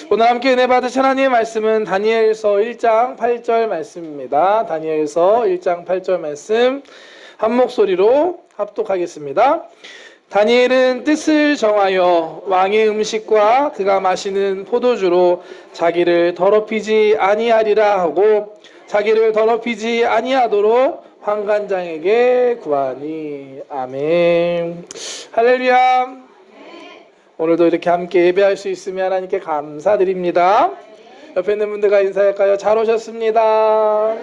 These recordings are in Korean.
오늘 함께 은혜 받으신 하나님의 말씀은 다니엘서 1장 8절 말씀입니다. 다니엘서 1장 8절 말씀 한 목소리로 합독하겠습니다. 다니엘은 뜻을 정하여 왕의 음식과 그가 마시는 포도주로 자기를 더럽히지 아니하리라 하고 자기를 더럽히지 아니하도록 환관장에게 구하니. 아멘. 할렐루야. 오늘도 이렇게 함께 예배할 수 있으면 하나님께 감사드립니다. 옆에 있는 분들과 인사할까요? 잘 오셨습니다.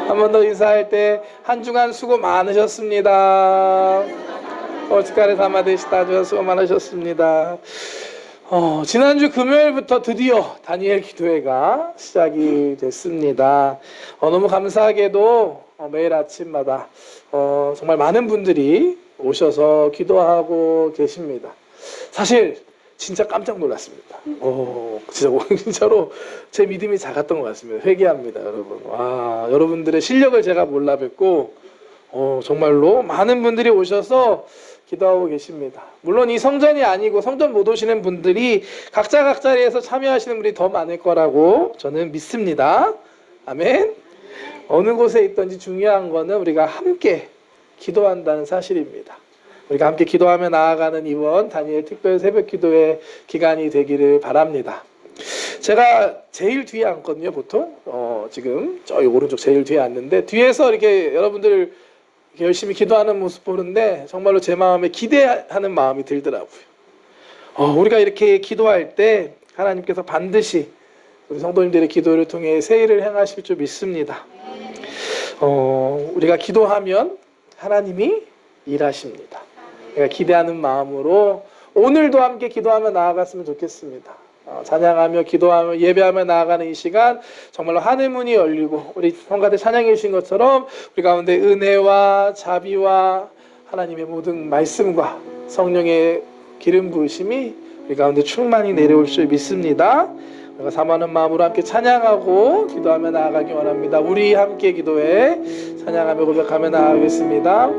한 번 더 인사할 때 한 주간 수고 많으셨습니다. 오츠카레 사마데시타. 수고 많으셨습니다. 지난주 금요일부터 드디어 다니엘 기도회가 시작이 됐습니다. 너무 감사하게도 매일 아침마다 정말 많은 분들이 오셔서 기도하고 계십니다. 사실 진짜 깜짝 놀랐습니다. 진짜로 제 믿음이 작았던 것 같습니다. 회개합니다, 여러분. 와, 여러분들의 실력을 제가 몰라 뵙고 정말로 많은 분들이 오셔서 기도하고 계십니다. 물론 이 성전이 아니고 성전 못 오시는 분들이 각자 자리에서 참여하시는 분이 더 많을 거라고 저는 믿습니다. 아멘. 어느 곳에 있든지 중요한 거는 우리가 함께 기도한다는 사실입니다. 우리가 함께 기도하며 나아가는 이번 다니엘 특별 새벽 기도의 기간이 되기를 바랍니다. 제가 제일 뒤에 앉거든요, 보통. 지금 저기 오른쪽 제일 뒤에 앉는데 뒤에서 이렇게 여러분들 열심히 기도하는 모습 보는데 정말로 제 마음에 기대하는 마음이 들더라고요. 우리가 이렇게 기도할 때 하나님께서 반드시 우리 성도님들의 기도를 통해 새 일을 행하실 줄 믿습니다. 우리가 기도하면 하나님이 일하십니다. 그러니까 기대하는 마음으로 오늘도 함께 기도하며 나아갔으면 좋겠습니다. 찬양하며 기도하며 예배하며 나아가는 이 시간 정말로 하늘 문이 열리고 우리 성가대 찬양해 주신 것처럼 우리 가운데 은혜와 자비와 하나님의 모든 말씀과 성령의 기름 부으심이 우리 가운데 충만히 내려올 줄 믿습니다. 우리가 사모하는 마음으로 함께 찬양하고 기도하며 나아가기 원합니다. 우리 함께 기도해 찬양하며 고백하며 나아가겠습니다.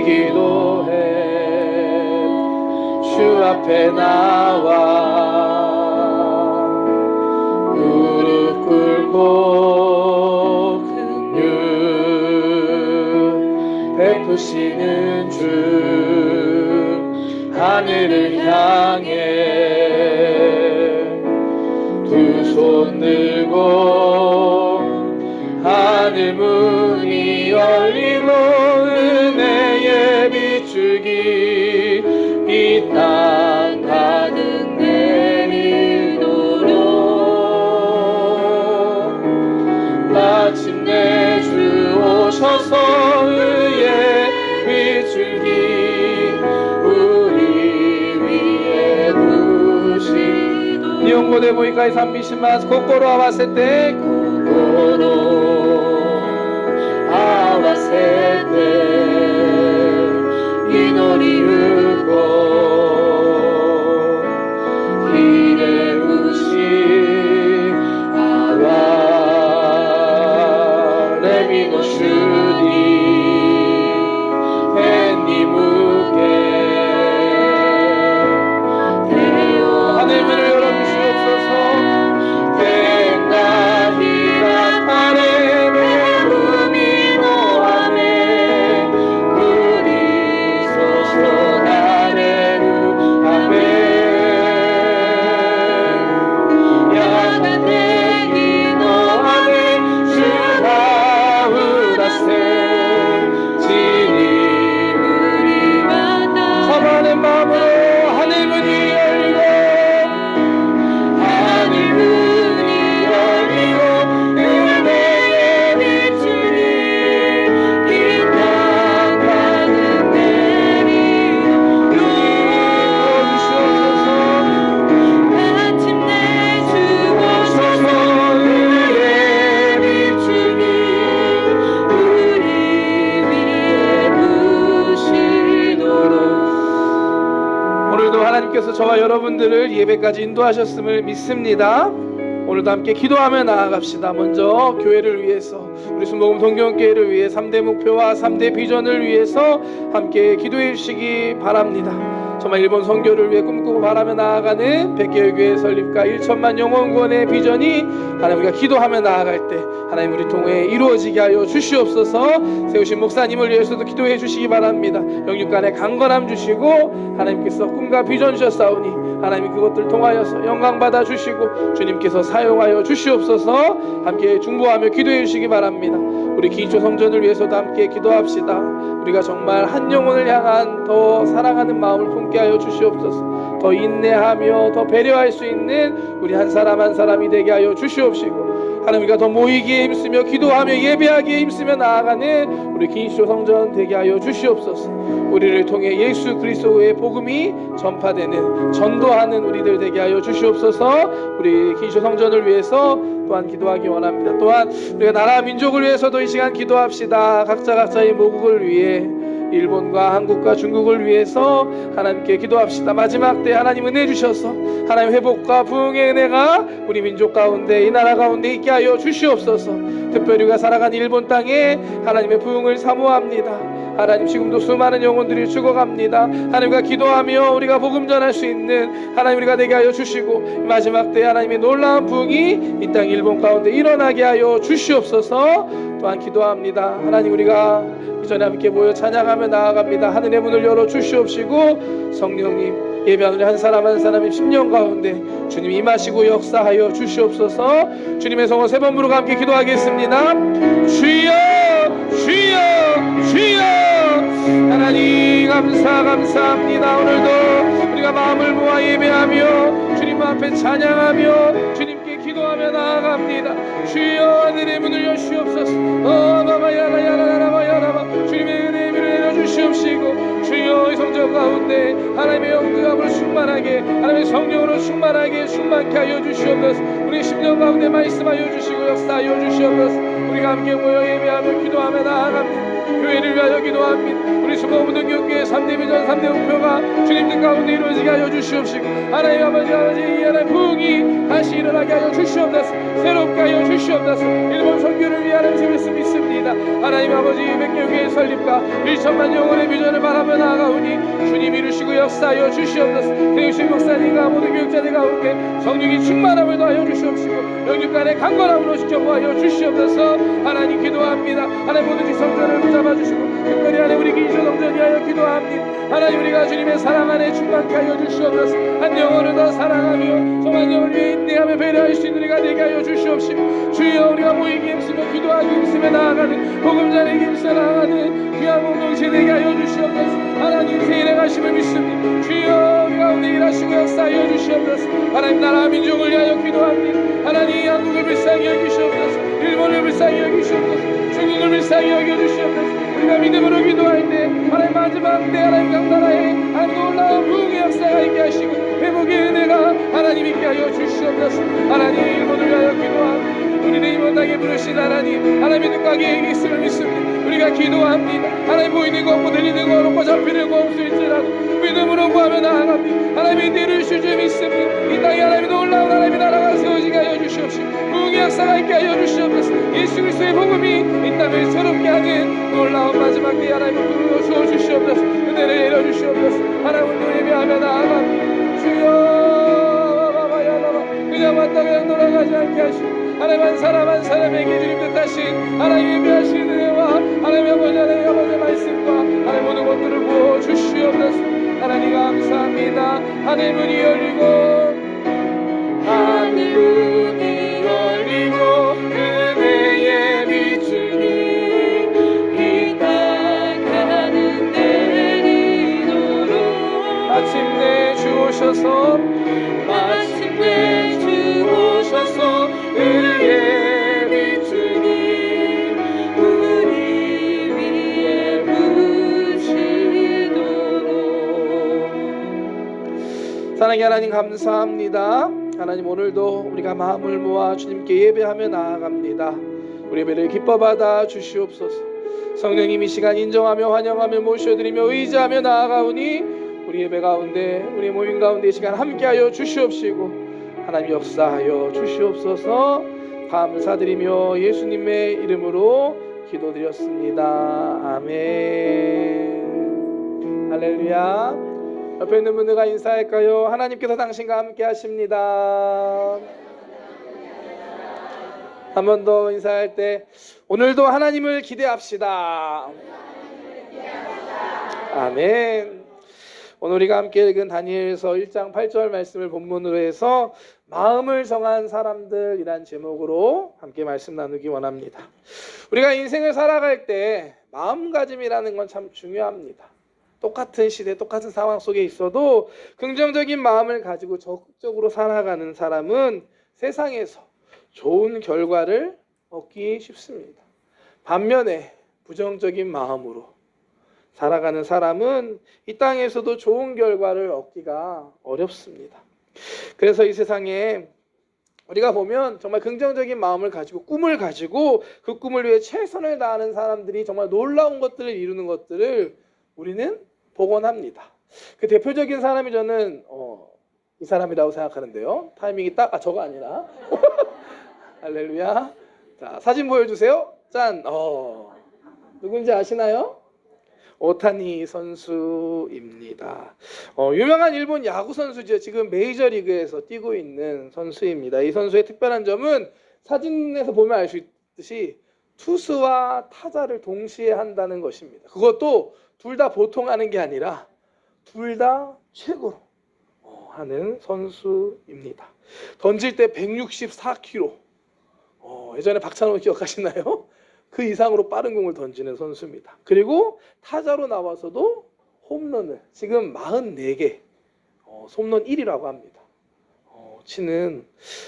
기도해 주 앞에 나와 무릎 꿇고 긍휼 베푸시는 주 하늘을 향해 두 손 들고 하늘 문이 열리고 은혜의 비추기 이 땅 가득 내리도록 마침내 주 오셔서 의의 비추기 우리 위에 부시도록 니온고데 보이카이 산미시마스 코코로 아와세 때祈る子ひれうしあわれみの主に天に向け手を하늘 문을 열어주시옵소서天が開かれ저와 여러분들을 예배까지 인도하셨음을 믿습니다. 오늘도 함께 기도하며 나아갑시다. 먼저 교회를 위해서, 우리 순복음 동경교회를 위해 3대 목표와 3대 비전을 위해서 함께 기도해 주시기 바랍니다. 정말 일본 선교를 위해 꿈꾸고 바라며 나아가는 백개의 교회 설립과 1천만 영혼 구원의 비전이 하나님 우리가 기도하며 나아갈 때 하나님 우리 통해 이루어지게 하여 주시옵소서. 세우신 목사님을 위해서도 기도해 주시기 바랍니다. 영육간에 강건함 주시고 하나님께서 꿈과 비전 주셨사오니 하나님이 그것들 통하여서 영광 받아 주시고 주님께서 사용하여 주시옵소서. 함께 중보하며 기도해 주시기 바랍니다. 우리 기초 성전을 위해서도 함께 기도합시다. 우리가 정말 한 영혼을 향한 더 사랑하는 마음을 품게 하여 주시옵소서. 더 인내하며 더 배려할 수 있는 우리 한 사람 한 사람이 되게 하여 주시옵시고 하나님 우리가 더 모이기에 힘쓰며 기도하며 예배하기에 힘쓰며 나아가는 우리 기초 성전 되게 하여 주시옵소서. 우리를 통해 예수 그리스도의 복음이 전파되는 전도하는 우리들 되게 하여 주시옵소서. 우리 기초 성전을 위해서 또한 기도하기 원합니다. 또한 우리가 나라 민족을 위해서도 이 시간 기도합시다. 각자의 모국을 위해 일본과 한국과 중국을 위해서 하나님께 기도합시다. 마지막 때 하나님 은혜 주셔서 하나님 회복과 부흥의 은혜가 우리 민족 가운데 이 나라 가운데 있게 하여 주시옵소서. 특별히 우리가 살아가는 일본 땅에 하나님의 부흥을 사모합니다. 하나님 지금도 수많은 영혼들이 죽어갑니다. 하나님과 기도하며 우리가 복음 전할 수 있는 하나님 우리가 되게 하여 주시고 마지막 때 하나님의 놀라운 부흥이 이 땅 일본 가운데 일어나게 하여 주시옵소서. 또한 기도합니다. 하나님 우리가 그 전에 함께 모여 찬양하며 나아갑니다. 하늘의 문을 열어 주시옵시고 성령님 예배하는 한 사람 한 사람의 심령 가운데 주님 임하시고 역사하여 주시옵소서. 주님의 성호 세 번 부르고 함께 기도하겠습니다. 주여 주여 주여. 하나님 감사합니다. 오늘도 우리가 마음을 모아 예배하며 주님 앞에 찬양하며 주님께 기도하며 나아갑니다. 주여 하늘의 문을 여시옵소서. 주님의 은혜를 내려주시옵시고 주여 이 성전 가운데 하나님의 영광으로 충만하게 하나님의 성령으로 충만케 하여 주시옵소서. 우리 심령 가운데 말씀하여 주시고 역사하여 주시옵소서. 우리가 함께 모여 예배하며 기도하며 나아갑니다. 교회를 위하여 기도합니다. 우리 순복음 동경교회 3대 비전 3대 목표가 주님 뜻 가운데 이루어지게 하여 주시옵시고 하나님 아버지 이 하나님 부흥이 다시 일어나게 하여 주시옵소서. 새롭게 하여 주시옵소서. 일본 선교를 위해 하나님 세우실 믿습니다. 하나님 아버지 백개교회 설립과 1천만 영혼의 비전을 바라며 나아가오니 주님 이루시고 역사하여 주시옵소서. 세우신 목사님과 모든 교육자들 가운데 성령이 충만함을 더하여 주시옵시고 영육간의 강건함으로 지켜보하여 주시옵소서. 하나님 기도합니다. 하나님 모든 지성전을 붙잡아 주시고 특별히 하나님 우리 기초 성전 위하여 기도합니다. 하나님 우리가 주님의 사랑 안에 충만케 하여 주시옵소서. 한 영혼을 더 사랑하며 정한 영혼을 위해 인내하며 배려할 수 있는 우리가 되게 하여 주시옵시고 주여 우리가 모이기 힘쓰며 기도하기 힘쓰며 나아가는 복음 전하기 힘써 나아가는 귀한 공동체 되게 하여 주시옵소서. 하나님 세일에 가심을 믿습니다. 주여 우리 가운데 일하시고 역사하여 주시옵소서. 하나님 나라 민족을 위하여 기도합니다. 하나님 한국을 불쌍히 여기시옵소서. 일본을 불쌍히 여기시옵소서. 중국을 불쌍히 여겨주시옵소서. 우리가 믿음으로 기도할 때 하나님 마지막 때 하나님 각 나라에 놀라운 부흥의 역사가 있게 하시고 회복의 은혜가 하나님 있게 하여 주시옵소서. 하나님 일본을 위하여 기도합니다. 우리는 이번 땅에 부르신 하나님의 뜻과 계획이 있음을 믿습니다. 우리가 기도합니다. 하나님 보이는 거 없고 들리는 거 없고 잡히는 거 없을지라도 믿음으로 구하며 나아갑니다. 하나님의 때를 주주 믿습니다. 이 땅에 하나님의 놀라운 하나님의 나라가 세워지게 하여 주시옵시고 부흥의 역사가 있게 하여 주시옵소서. 예수 그리스도의 복음이 이 땅을 새롭게 하는 놀라운 마지막 때 하나님을 부르어 주시옵소서. 은혜를 내려주시옵소서. 하나님을 예배하며 나아갑니다. 주여 그냥 왔다 그냥 돌아가지 않게 하시고 하나님 한 사람 한 사람에게 주님 뜻하신 하나님 예배하신 은혜와 하나님의 아버지의 말씀과 하나님 모든 것들을 부어 주시옵소서. 하나님 감사합니다. 하늘 문이 열리고 하늘 문이 열리고 은혜의 빛이 이 땅 가는 내리도록 마침내 주오셔서 은혜의 빛이 우리 위에 비치도록. 사랑의 하나님 감사합니다. 하나님 오늘도 우리가 마음을 모아 주님께 예배하며 나아갑니다. 우리 예배를 기뻐 받아 주시옵소서. 성령님 이 시간 인정하며 환영하며 모셔드리며 의지하며 나아가오니 우리 예배 가운데 우리 모임 가운데 이 시간 함께하여 주시옵시고 하나님 역사하여 주시옵소서. 감사드리며 예수님의 이름으로 기도드렸습니다. 아멘. 할렐루야. 옆에 있는 분들과 인사할까요? 하나님께서 당신과 함께 하십니다. 한 번 더 인사할 때 오늘도 하나님을 기대합시다. 아멘. 오늘 우리가 함께 읽은 다니엘서 1장 8절 말씀을 본문으로 해서 마음을 정한 사람들이란 제목으로 함께 말씀 나누기 원합니다. 우리가 인생을 살아갈 때 마음가짐이라는 건 참 중요합니다. 똑같은 시대, 똑같은 상황 속에 있어도 긍정적인 마음을 가지고 적극적으로 살아가는 사람은 세상에서 좋은 결과를 얻기 쉽습니다. 반면에 부정적인 마음으로 살아가는 사람은 이 땅에서도 좋은 결과를 얻기가 어렵습니다. 그래서 이 세상에 우리가 보면 정말 긍정적인 마음을 가지고 꿈을 가지고 그 꿈을 위해 최선을 다하는 사람들이 정말 놀라운 것들을 이루는 것들을 우리는 복원합니다. 그 대표적인 사람이 저는 이 사람이라고 생각하는데요. 타이밍이 딱 저거 아니라 할렐루야. 자, 사진 보여주세요. 짠. 누군지 아시나요? 오타니 선수입니다. 유명한 일본 야구 선수죠. 지금 메이저리그에서 뛰고 있는 선수입니다. 이 선수의 특별한 점은 사진에서 보면 알 수 있듯이 투수와 타자를 동시에 한다는 것입니다. 그것도 둘 다 보통 하는 게 아니라 둘 다 최고로 하는 선수입니다. 던질 때 164km. 예전에 박찬호 기억하시나요? 그 이상으로 빠른 공을 던지는 선수입니다. 그리고 타자로 나와서도 홈런을 지금 44개, 홈런 1위라고 합니다. 치는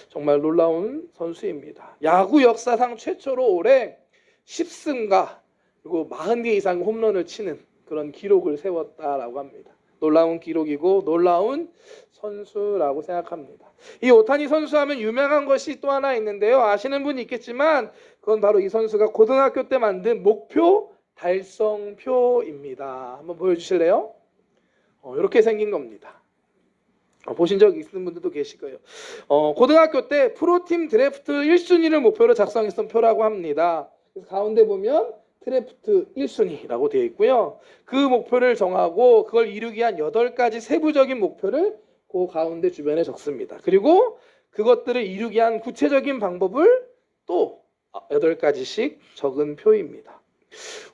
정말 놀라운 선수입니다. 야구 역사상 최초로 올해 10승과 그리고 40개 이상 홈런을 치는 그런 기록을 세웠다라고 합니다. 놀라운 기록이고 놀라운 선수라고 생각합니다. 이 오타니 선수 하면 유명한 것이 또 하나 있는데요. 아시는 분이 있겠지만 그건 바로 이 선수가 고등학교 때 만든 목표 달성표입니다. 한번 보여주실래요? 이렇게 생긴 겁니다. 보신 적 있는 분들도 계실 거예요. 고등학교 때 프로팀 드래프트 1순위를 목표로 작성했던 표라고 합니다. 그래서 가운데 보면 드래프트 1순위라고 되어 있고요. 그 목표를 정하고 그걸 이루기 위한 8가지 세부적인 목표를 그 가운데 주변에 적습니다. 그리고 그것들을 이루기 위한 구체적인 방법을 또 8가지씩 적은 표입니다.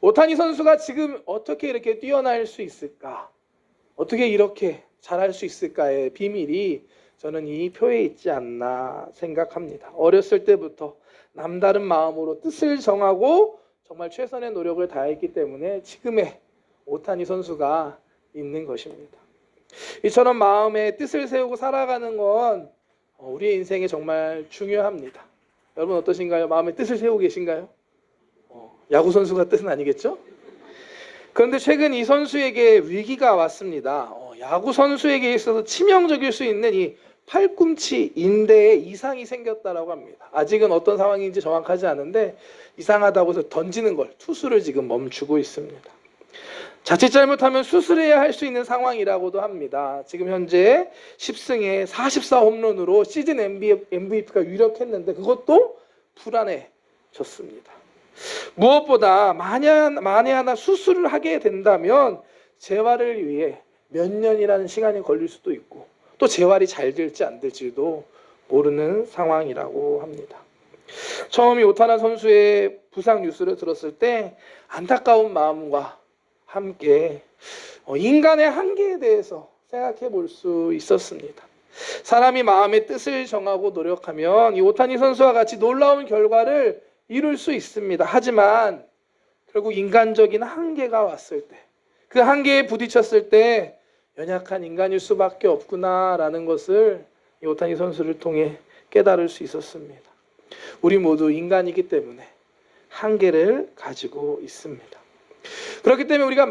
오타니 선수가 지금 어떻게 이렇게 뛰어날 수 있을까? 어떻게 이렇게 잘할 수 있을까의 비밀이 저는 이 표에 있지 않나 생각합니다. 어렸을 때부터 남다른 마음으로 뜻을 정하고 정말 최선의 노력을 다했기 때문에 지금의 오타니 선수가 있는 것입니다. 이처럼 마음에 뜻을 세우고 살아가는 건 우리의 인생에 정말 중요합니다. 여러분 어떠신가요? 마음에 뜻을 세우고 계신가요? 야구 선수가 뜻은 아니겠죠? 그런데 최근 이 선수에게 위기가 왔습니다. 야구 선수에게 있어서 치명적일 수 있는 이 팔꿈치 인대에 이상이 생겼다라고 합니다. 아직은 어떤 상황인지 정확하지 않은데 이상하다고 해서 던지는 걸 투수를 지금 멈추고 있습니다. 자칫 잘못하면 수술해야 할 수 있는 상황이라고도 합니다. 지금 현재 10승에 44홈런으로 시즌 MVP가 유력했는데 그것도 불안해졌습니다. 무엇보다 만에 하나 수술을 하게 된다면 재활을 위해 몇 년이라는 시간이 걸릴 수도 있고 또 재활이 잘 될지 안 될지도 모르는 상황이라고 합니다. 처음 이 오타나 선수의 부상 뉴스를 들었을 때 안타까운 마음과 함께 인간의 한계에 대해서 생각해 볼 수 있었습니다. 사람이 마음의 뜻을 정하고 노력하면 이 오타니 선수와 같이 놀라운 결과를 이룰 수 있습니다. 하지만 결국 인간적인 한계가 왔을 때, 그 한계에 부딪혔을 때 연약한 인간일 수밖에 없구나라는 것을 이 오타니 선수를 통해 깨달을 수 있었습니다. 우리 모두 인간이기 때문에 한계를 가지고 있습니다. 그렇기 때문에 우리가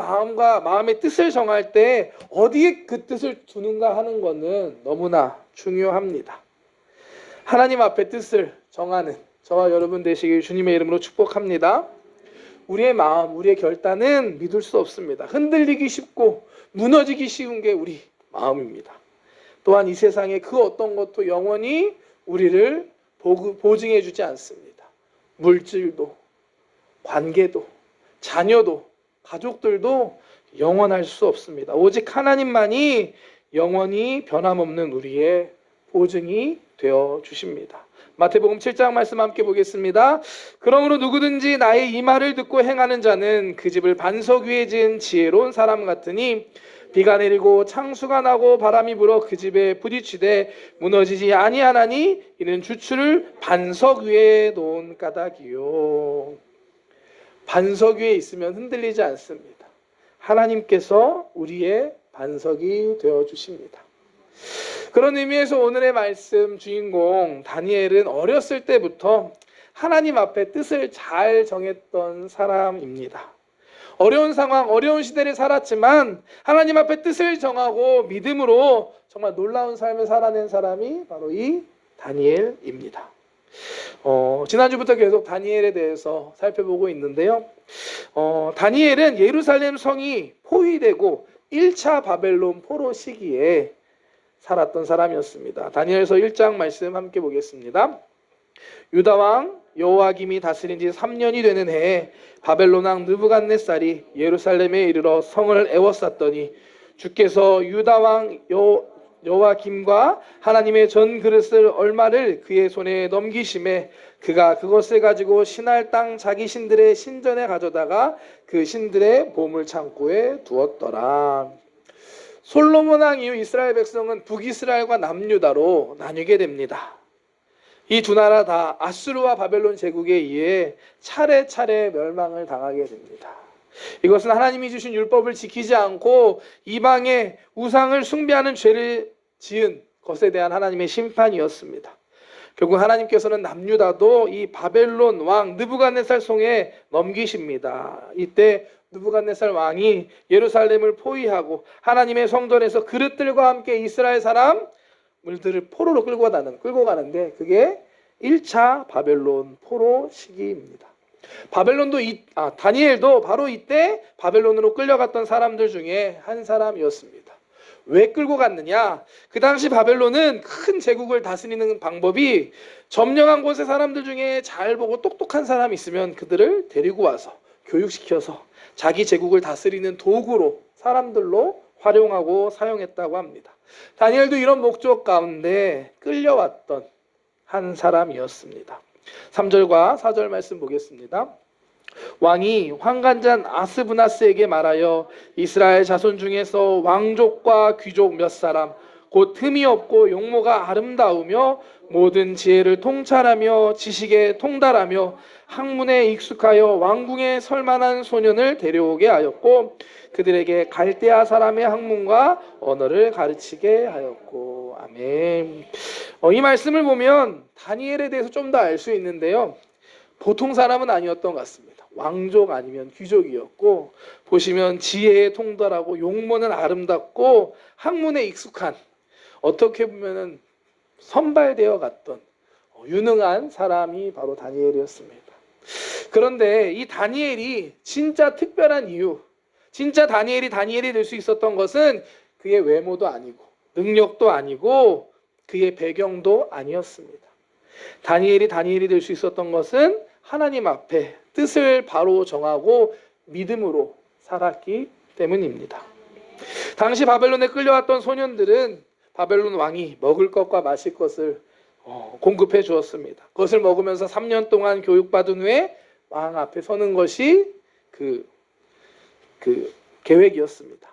마음의 뜻을 정할 때 어디에 그 뜻을 두는가 하는 것은 너무나 중요합니다. 하나님 앞에 뜻을 정하는 저와 여러분 되시길 주님의 이름으로 축복합니다. 우리의 마음, 우리의 결단은 믿을 수 없습니다. 흔들리기 쉽고 무너지기 쉬운 게 우리 마음입니다. 또한 이 세상의 그 어떤 것도 영원히 우리를 보증해 주지 않습니다. 물질도, 관계도, 자녀도, 가족들도 영원할 수 없습니다. 오직 하나님만이 영원히 변함없는 우리의 보증이 되어 주십니다. 마태복음 7장 말씀 함께 보겠습니다. 그러므로 누구든지 나의 이 말을 듣고 행하는 자는 그 집을 반석 위에 지은 지혜로운 사람 같으니 비가 내리고 창수가 나고 바람이 불어 그 집에 부딪히되 무너지지 아니하나니 이는 주추를 반석 위에 놓은 까닭이요. 반석 위에 있으면 흔들리지 않습니다. 하나님께서 우리의 반석이 되어 주십니다. 그런 의미에서 오늘의 말씀 주인공 다니엘은 어렸을 때부터 하나님 앞에 뜻을 잘 정했던 사람입니다. 어려운 상황, 어려운 시대를 살았지만 하나님 앞에 뜻을 정하고 믿음으로 정말 놀라운 삶을 살아낸 사람이 바로 이 다니엘입니다. 지난주부터 계속 다니엘에 대해서 살펴보고 있는데요. 다니엘은 예루살렘 성이 포위되고 1차 바벨론 포로 시기에 살았던 사람이었습니다. 다니엘서 1장 말씀 함께 보겠습니다. 유다 왕 여호야김이 다스린 지 3년이 되는 해에 바벨론 왕 느부갓네살이 예루살렘에 이르러 성을 에워쌌더니 주께서 유다 왕 여호야김과 하나님의 전 그릇을 얼마를 그의 손에 넘기심에 그가 그것을 가지고 신할 땅 자기 신들의 신전에 가져다가 그 신들의 보물 창고에 두었더라. 솔로몬 왕 이후 이스라엘 백성은 북이스라엘과 남유다로 나뉘게 됩니다. 이 두 나라 다 아수르와 바벨론 제국에 의해 차례차례 멸망을 당하게 됩니다. 이것은 하나님이 주신 율법을 지키지 않고 이방의 우상을 숭배하는 죄를 지은 것에 대한 하나님의 심판이었습니다. 결국 하나님께서는 남유다도 이 바벨론 왕 느부갓네살 손에 넘기십니다. 이때 느부갓네살 왕이 예루살렘을 포위하고 하나님의 성전에서 그릇들과 함께 이스라엘 사람들을 포로로 끌고 가는데 그게 1차 바벨론 포로 시기입니다. 다니엘도 바로 이때 바벨론으로 끌려갔던 사람들 중에 한 사람이었습니다. 왜 끌고 갔느냐? 그 당시 바벨론은 큰 제국을 다스리는 방법이 점령한 곳의 사람들 중에 잘 보고 똑똑한 사람이 있으면 그들을 데리고 와서 교육시켜서 자기 제국을 다스리는 도구로 사람들로 활용하고 사용했다고 합니다. 다니엘도 이런 목적 가운데 끌려왔던 한 사람이었습니다. 3절과 4절 말씀 보겠습니다. 왕이 환관잔 아스브나스에게 말하여 이스라엘 자손 중에서 왕족과 귀족 몇 사람 곧 흠이 없고 용모가 아름다우며 모든 지혜를 통찰하며 지식에 통달하며 학문에 익숙하여 왕궁에 설만한 소년을 데려오게 하였고 그들에게 갈대아 사람의 학문과 언어를 가르치게 하였고. 아멘. 이 말씀을 보면 다니엘에 대해서 좀 더 알 수 있는데요. 보통 사람은 아니었던 것 같습니다. 왕족 아니면 귀족이었고 보시면 지혜에 통달하고 용모는 아름답고 학문에 익숙한 어떻게 보면은 선발되어 갔던 유능한 사람이 바로 다니엘이었습니다. 그런데 이 다니엘이 진짜 특별한 이유, 진짜 다니엘이 될 수 있었던 것은 그의 외모도 아니고 능력도 아니고 그의 배경도 아니었습니다. 다니엘이 될 수 있었던 것은 하나님 앞에 뜻을 바로 정하고 믿음으로 살았기 때문입니다. 당시 바벨론에 끌려왔던 소년들은 바벨론 왕이 먹을 것과 마실 것을 공급해 주었습니다. 그것을 먹으면서 3년 동안 교육받은 후에 왕 앞에 서는 것이 그 계획이었습니다.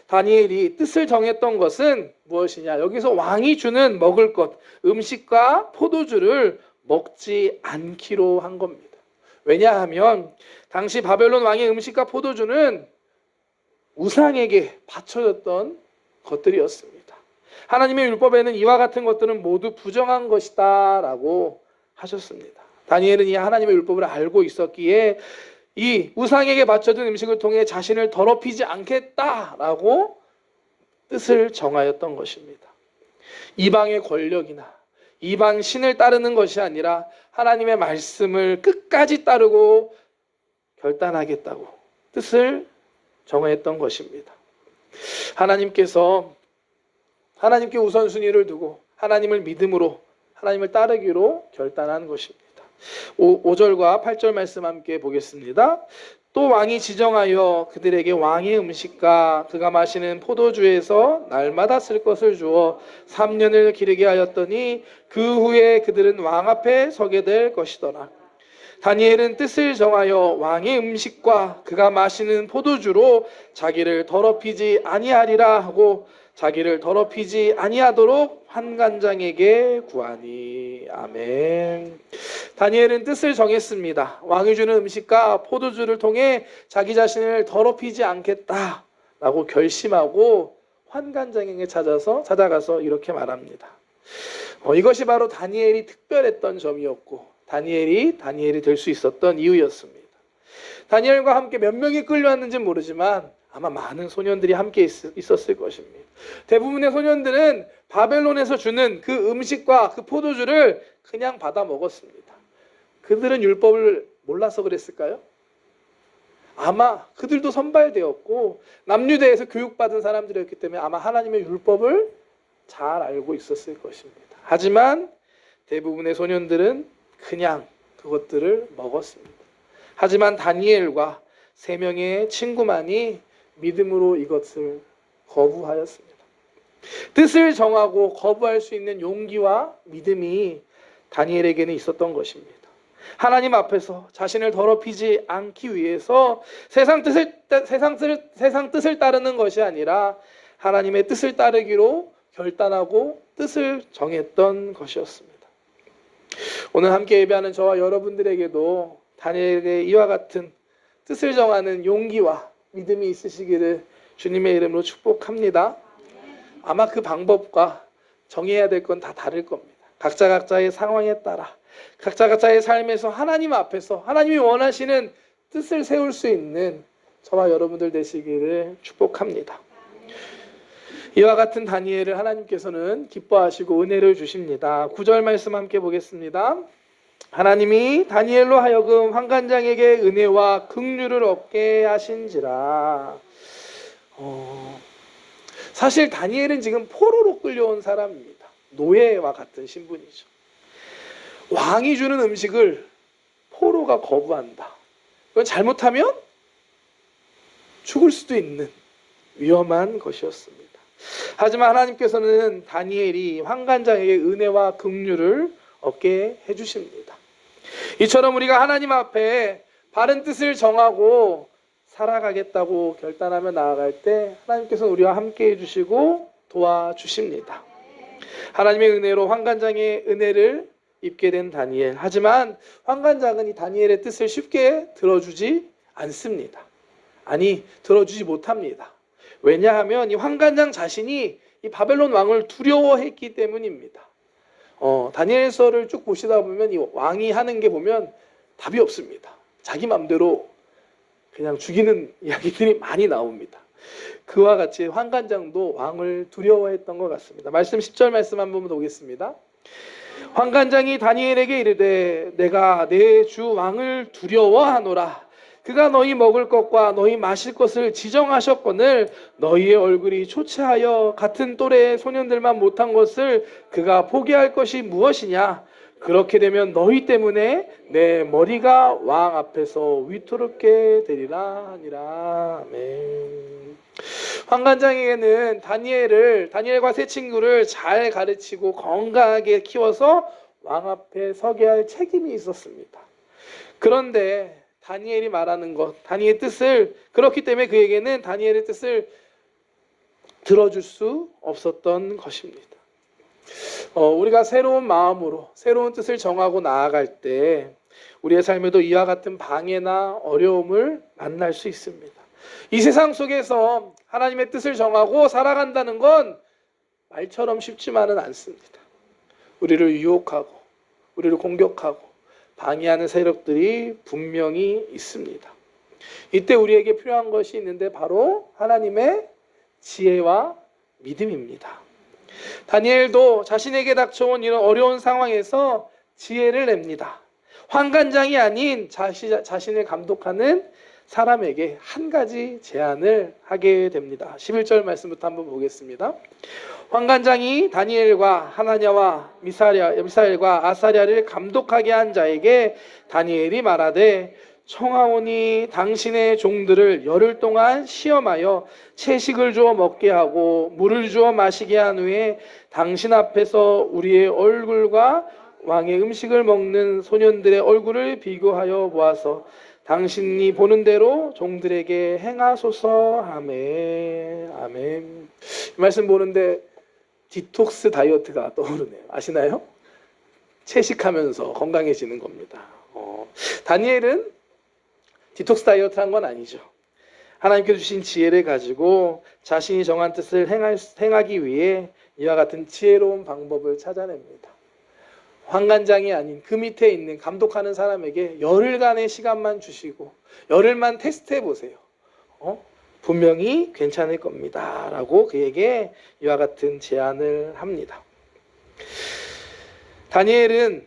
다니엘이 뜻을 정했던 것은 무엇이냐? 여기서 왕이 주는 먹을 것, 음식과 포도주를 먹지 않기로 한 겁니다. 왜냐하면 당시 바벨론 왕의 음식과 포도주는 우상에게 바쳐졌던 것들이었습니다. 하나님의 율법에는 이와 같은 것들은 모두 부정한 것이다 라고 하셨습니다. 다니엘은 이 하나님의 율법을 알고 있었기에 이 우상에게 바쳐진 음식을 통해 자신을 더럽히지 않겠다라고 뜻을 정하였던 것입니다. 이방의 권력이나 이방 신을 따르는 것이 아니라 하나님의 말씀을 끝까지 따르고 결단하겠다고 뜻을 정했던 것입니다. 하나님께서 하나님께 우선순위를 두고 하나님을 믿음으로 하나님을 따르기로 결단한 것입니다. 5절과 8절 말씀 함께 보겠습니다. 또 왕이 지정하여 그들에게 왕의 음식과 그가 마시는 포도주에서 날마다 쓸 것을 주어 3년을 기르게 하였더니 그 후에 그들은 왕 앞에 서게 될 것이더라. 다니엘은 뜻을 정하여 왕의 음식과 그가 마시는 포도주로 자기를 더럽히지 아니하리라 하고 자기를 더럽히지 아니하도록 환관장에게 구하니. 아멘. 다니엘은 뜻을 정했습니다. 왕이 주는 음식과 포도주를 통해 자기 자신을 더럽히지 않겠다라고 결심하고 환관장에게 찾아가서 이렇게 말합니다. 이것이 바로 다니엘이 특별했던 점이었고 다니엘이 될 수 있었던 이유였습니다. 다니엘과 함께 몇 명이 끌려왔는지는 모르지만 아마 많은 소년들이 함께 있었을 것입니다. 대부분의 소년들은 바벨론에서 주는 그 음식과 그 포도주를 그냥 받아 먹었습니다. 그들은 율법을 몰라서 그랬을까요? 아마 그들도 선발되었고 남유대에서 교육받은 사람들이었기 때문에 아마 하나님의 율법을 잘 알고 있었을 것입니다. 하지만 대부분의 소년들은 그냥 그것들을 먹었습니다. 하지만 다니엘과 3명의 친구만이 믿음으로 이것을 거부하였습니다. 뜻을 정하고 거부할 수 있는 용기와 믿음이 다니엘에게는 있었던 것입니다. 하나님 앞에서 자신을 더럽히지 않기 위해서 세상 뜻을 따르는 것이 아니라 하나님의 뜻을 따르기로 결단하고 뜻을 정했던 것이었습니다. 오늘 함께 예배하는 저와 여러분들에게도 다니엘의 이와 같은 뜻을 정하는 용기와 믿음이 있으시기를 주님의 이름으로 축복합니다. 아마 그 방법과 정해야 될 건 다 다를 겁니다. 각자의 상황에 따라 각자의 삶에서 하나님 앞에서 하나님이 원하시는 뜻을 세울 수 있는 저와 여러분들 되시기를 축복합니다. 이와 같은 다니엘을 하나님께서는 기뻐하시고 은혜를 주십니다. 9절 말씀 함께 보겠습니다. 하나님이 다니엘로 하여금 환관장에게 은혜와 긍휼을 얻게 하신지라. 사실 다니엘은 지금 포로로 끌려온 사람입니다. 노예와 같은 신분이죠. 왕이 주는 음식을 포로가 거부한다. 이건 잘못하면 죽을 수도 있는 위험한 것이었습니다. 하지만 하나님께서는 다니엘이 환관장에게 은혜와 긍휼을 얻게 해주십니다. 이처럼 우리가 하나님 앞에 바른 뜻을 정하고 살아가겠다고 결단하며 나아갈 때 하나님께서는 우리와 함께 해주시고 도와주십니다. 하나님의 은혜로 환관장의 은혜를 입게 된 다니엘. 하지만 환관장은 이 다니엘의 뜻을 쉽게 들어주지 않습니다. 아니, 들어주지 못합니다. 왜냐하면 이 환관장 자신이 이 바벨론 왕을 두려워했기 때문입니다. 다니엘서를 쭉 보시다 보면 이 왕이 하는 게 보면 답이 없습니다. 자기 맘대로 그냥 죽이는 이야기들이 많이 나옵니다. 그와 같이 환관장도 왕을 두려워했던 것 같습니다. 말씀 10절 말씀 한번 보겠습니다. 환관장이 다니엘에게 이르되 내가 내 주 왕을 두려워하노라. 그가 너희 먹을 것과 너희 마실 것을 지정하셨거늘 너희의 얼굴이 초췌하여 같은 또래의 소년들만 못한 것을 그가 포기할 것이 무엇이냐. 그렇게 되면 너희 때문에 내 머리가 왕 앞에서 위태롭게 되리라 하니라. 아멘. 환관장에게는 다니엘과 세 친구를 잘 가르치고 건강하게 키워서 왕 앞에 서게 할 책임이 있었습니다. 그런데 다니엘이 말하는 것, 다니엘의 뜻을, 그렇기 때문에 그에게는 다니엘의 뜻을 들어줄 수 없었던 것입니다. 우리가 새로운 마음으로 새로운 뜻을 정하고 나아갈 때 우리의 삶에도 이와 같은 방해나 어려움을 만날 수 있습니다. 이 세상 속에서 하나님의 뜻을 정하고 살아간다는 건 말처럼 쉽지만은 않습니다. 우리를 유혹하고 우리를 공격하고 방해하는 세력들이 분명히 있습니다. 이때 우리에게 필요한 것이 있는데 바로 하나님의 지혜와 믿음입니다. 다니엘도 자신에게 닥쳐온 이런 어려운 상황에서 지혜를 냅니다. 환관장이 아닌 자신을 감독하는 사람에게 한 가지 제안을 하게 됩니다. 11절 말씀부터 한번 보겠습니다. 환관장이 다니엘과 하나냐와 미사엘과 아사랴를 감독하게 한 자에게 다니엘이 말하되, 청하오니 당신의 종들을 열흘 동안 시험하여 채식을 주어 먹게 하고 물을 주어 마시게 한 후에 당신 앞에서 우리의 얼굴과 왕의 음식을 먹는 소년들의 얼굴을 비교하여 보아서 당신이 보는 대로 종들에게 행하소서. 아멘. 아멘. 이 말씀 보는데 디톡스 다이어트가 떠오르네요. 아시나요? 채식하면서 건강해지는 겁니다. 다니엘은 디톡스 다이어트 한 건 아니죠. 하나님께서 주신 지혜를 가지고 자신이 정한 뜻을 행하기 위해 이와 같은 지혜로운 방법을 찾아냅니다. 환관장이 아닌 그 밑에 있는 감독하는 사람에게 열흘간의 시간만 주시고 열흘만 테스트해 보세요. 분명히 괜찮을 겁니다. 라고 그에게 이와 같은 제안을 합니다. 다니엘은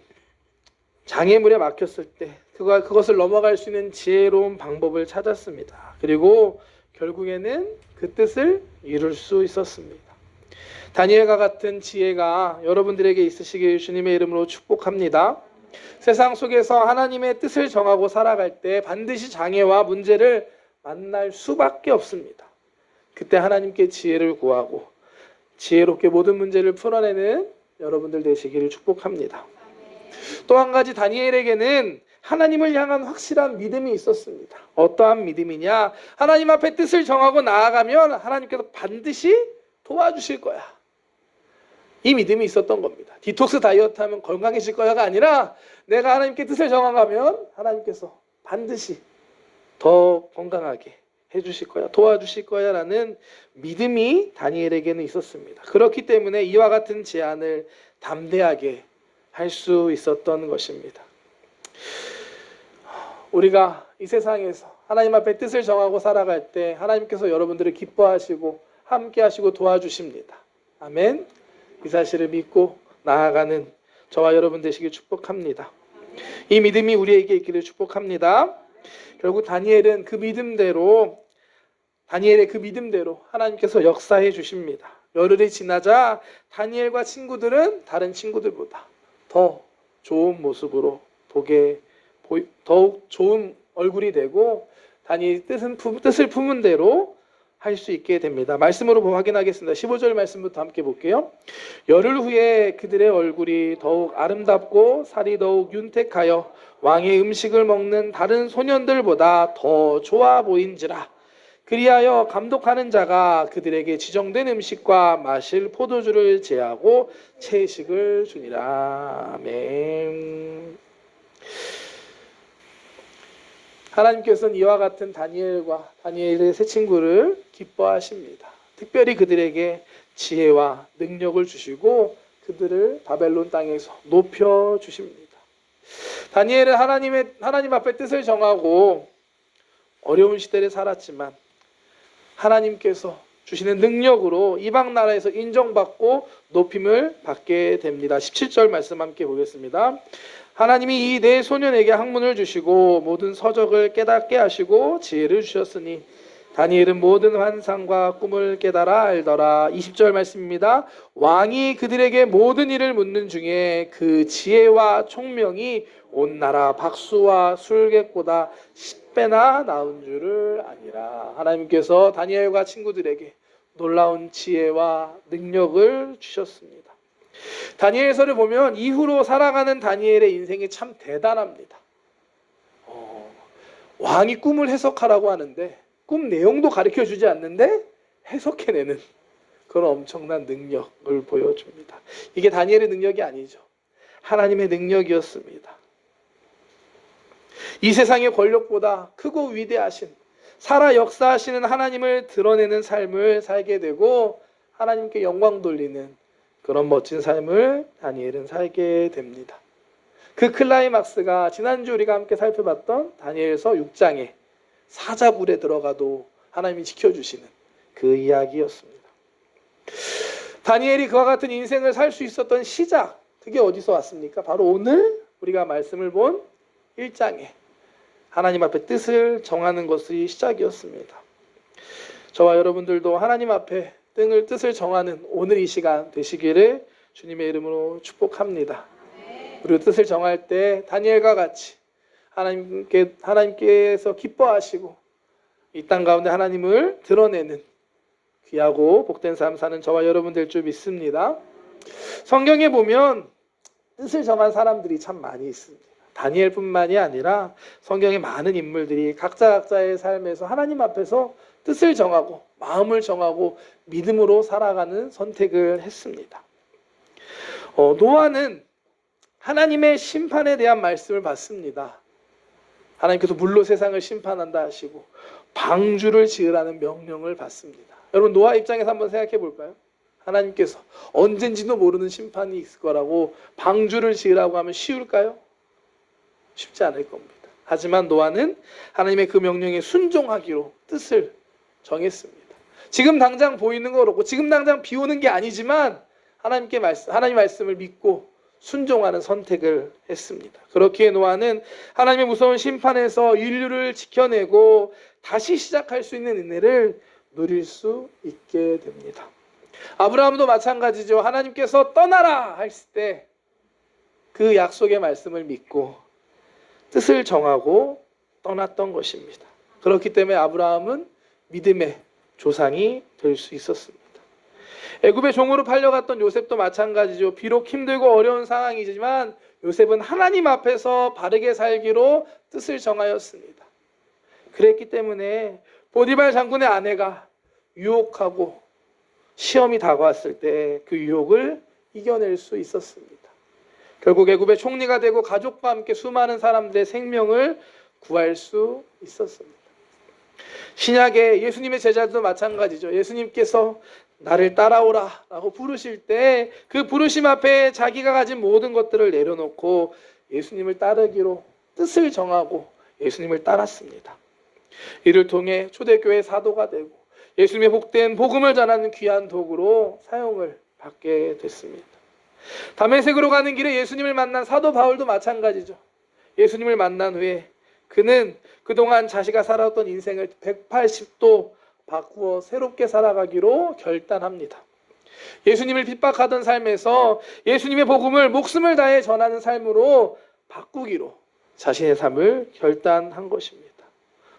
장애물에 막혔을 때 그것을 넘어갈 수 있는 지혜로운 방법을 찾았습니다. 그리고 결국에는 그 뜻을 이룰 수 있었습니다. 다니엘과 같은 지혜가 여러분들에게 있으시길 주님의 이름으로 축복합니다. 세상 속에서 하나님의 뜻을 정하고 살아갈 때 반드시 장애와 문제를 만날 수밖에 없습니다. 그때 하나님께 지혜를 구하고 지혜롭게 모든 문제를 풀어내는 여러분들 되시기를 축복합니다. 또 한 가지, 다니엘에게는 하나님을 향한 확실한 믿음이 있었습니다. 어떠한 믿음이냐? 하나님 앞에 뜻을 정하고 나아가면 하나님께서 반드시 도와주실 거야. 이 믿음이 있었던 겁니다. 디톡스 다이어트 하면 건강해질 거야가 아니라 내가 하나님께 뜻을 정하면 하나님께서 반드시 더 건강하게 해주실 거야, 도와주실 거야 라는 믿음이 다니엘에게는 있었습니다. 그렇기 때문에 이와 같은 제안을 담대하게 할 수 있었던 것입니다. 우리가 이 세상에서 하나님 앞에 뜻을 정하고 살아갈 때 하나님께서 여러분들을 기뻐하시고 함께 하시고 도와주십니다. 아멘. 이 사실을 믿고 나아가는 저와 여러분 되시길 축복합니다. 이 믿음이 우리에게 있기를 축복합니다. 결국 다니엘의 그 믿음대로 하나님께서 역사해 주십니다. 열흘이 지나자 다니엘과 친구들은 다른 친구들보다 더 좋은 모습으로 더욱 좋은 얼굴이 되고 다니엘이 뜻을 품은 대로 할 수 있게 됩니다. 말씀으로 확인하겠습니다. 15절 말씀부터 함께 볼게요. 열흘 후에 그들의 얼굴이 더욱 아름답고 살이 더욱 윤택하여 왕의 음식을 먹는 다른 소년들보다 더 좋아 보인지라. 그리하여 감독하는 자가 그들에게 지정된 음식과 마실 포도주를 제하고 채식을 주니라. 아멘. 하나님께서는 이와 같은 다니엘의 세 친구를 기뻐하십니다. 특별히 그들에게 지혜와 능력을 주시고 그들을 바벨론 땅에서 높여주십니다. 다니엘은 하나님 앞에 뜻을 정하고 어려운 시대를 살았지만 하나님께서 주시는 능력으로 이방 나라에서 인정받고 높임을 받게 됩니다. 17절 말씀 함께 보겠습니다. 하나님이 이 네 소년에게 학문을 주시고 모든 서적을 깨닫게 하시고 지혜를 주셨으니 다니엘은 모든 환상과 꿈을 깨달아 알더라. 20절 말씀입니다. 왕이 그들에게 모든 일을 묻는 중에 그 지혜와 총명이 온 나라 박수와 술객보다 10배나 나은 줄을 아니라. 하나님께서 다니엘과 친구들에게 놀라운 지혜와 능력을 주셨습니다. 다니엘서를 보면 이후로 살아가는 다니엘의 인생이 참 대단합니다. 왕이 꿈을 해석하라고 하는데 꿈 내용도 가르쳐주지 않는데 해석해내는 그런 엄청난 능력을 보여줍니다. 이게 다니엘의 능력이 아니죠. 하나님의 능력이었습니다. 이 세상의 권력보다 크고 위대하신 살아 역사하시는 하나님을 드러내는 삶을 살게 되고 하나님께 영광 돌리는 그런 멋진 삶을 다니엘은 살게 됩니다. 그 클라이막스가 지난주 우리가 함께 살펴봤던 다니엘서 6장의 사자굴에 들어가도 하나님이 지켜주시는 그 이야기였습니다. 다니엘이 그와 같은 인생을 살 수 있었던 시작, 그게 어디서 왔습니까? 바로 오늘 우리가 말씀을 본 1장에 하나님 앞에 뜻을 정하는 것이 시작이었습니다. 저와 여러분들도 하나님 앞에 뜻을 정하는 오늘 이 시간 되시기를 주님의 이름으로 축복합니다. 그리고 뜻을 정할 때 다니엘과 같이 하나님께서 기뻐하시고 이 땅 가운데 하나님을 드러내는 귀하고 복된 삶 사는 저와 여러분 될 줄 믿습니다. 성경에 보면 뜻을 정한 사람들이 참 많이 있습니다. 다니엘뿐만이 아니라 성경에 많은 인물들이 각자의 삶에서 하나님 앞에서 뜻을 정하고 마음을 정하고 믿음으로 살아가는 선택을 했습니다. 노아는 하나님의 심판에 대한 말씀을 받습니다. 하나님께서 물로 세상을 심판한다 하시고 방주를 지으라는 명령을 받습니다. 여러분 노아 입장에서 한번 생각해 볼까요? 하나님께서 언젠지도 모르는 심판이 있을 거라고 방주를 지으라고 하면 쉬울까요? 쉽지 않을 겁니다. 하지만 노아는 하나님의 그 명령에 순종하기로 뜻을 정했습니다. 지금 당장 보이는 거 그렇고 지금 당장 비 오는 게 아니지만 하나님 말씀을 믿고 순종하는 선택을 했습니다. 그렇기에 노아는 하나님의 무서운 심판에서 인류를 지켜내고 다시 시작할 수 있는 은혜를 누릴 수 있게 됩니다. 아브라함도 마찬가지죠. 하나님께서 떠나라 했을 때 그 약속의 말씀을 믿고 뜻을 정하고 떠났던 것입니다. 그렇기 때문에 아브라함은 믿음의 조상이 될 수 있었습니다. 애굽의 종으로 팔려갔던 요셉도 마찬가지죠. 비록 힘들고 어려운 상황이지만 요셉은 하나님 앞에서 바르게 살기로 뜻을 정하였습니다. 그랬기 때문에 보디발 장군의 아내가 유혹하고 시험이 다가왔을 때 그 유혹을 이겨낼 수 있었습니다. 결국 애굽의 총리가 되고 가족과 함께 수많은 사람들의 생명을 구할 수 있었습니다. 신약의 예수님의 제자들도 마찬가지죠. 예수님께서 나를 따라오라 라고 부르실 때 그 부르심 앞에 자기가 가진 모든 것들을 내려놓고 예수님을 따르기로 뜻을 정하고 예수님을 따랐습니다. 이를 통해 초대교회 사도가 되고 예수님의 복된 복음을 전하는 귀한 도구로 사용을 받게 됐습니다. 다메섹으로 가는 길에 예수님을 만난 사도 바울도 마찬가지죠. 예수님을 만난 후에 그는 그동안 자기가 살아왔던 인생을 180도 바꾸어 새롭게 살아가기로 결단합니다. 예수님을 핍박하던 삶에서 예수님의 복음을 목숨을 다해 전하는 삶으로 바꾸기로 자신의 삶을 결단한 것입니다.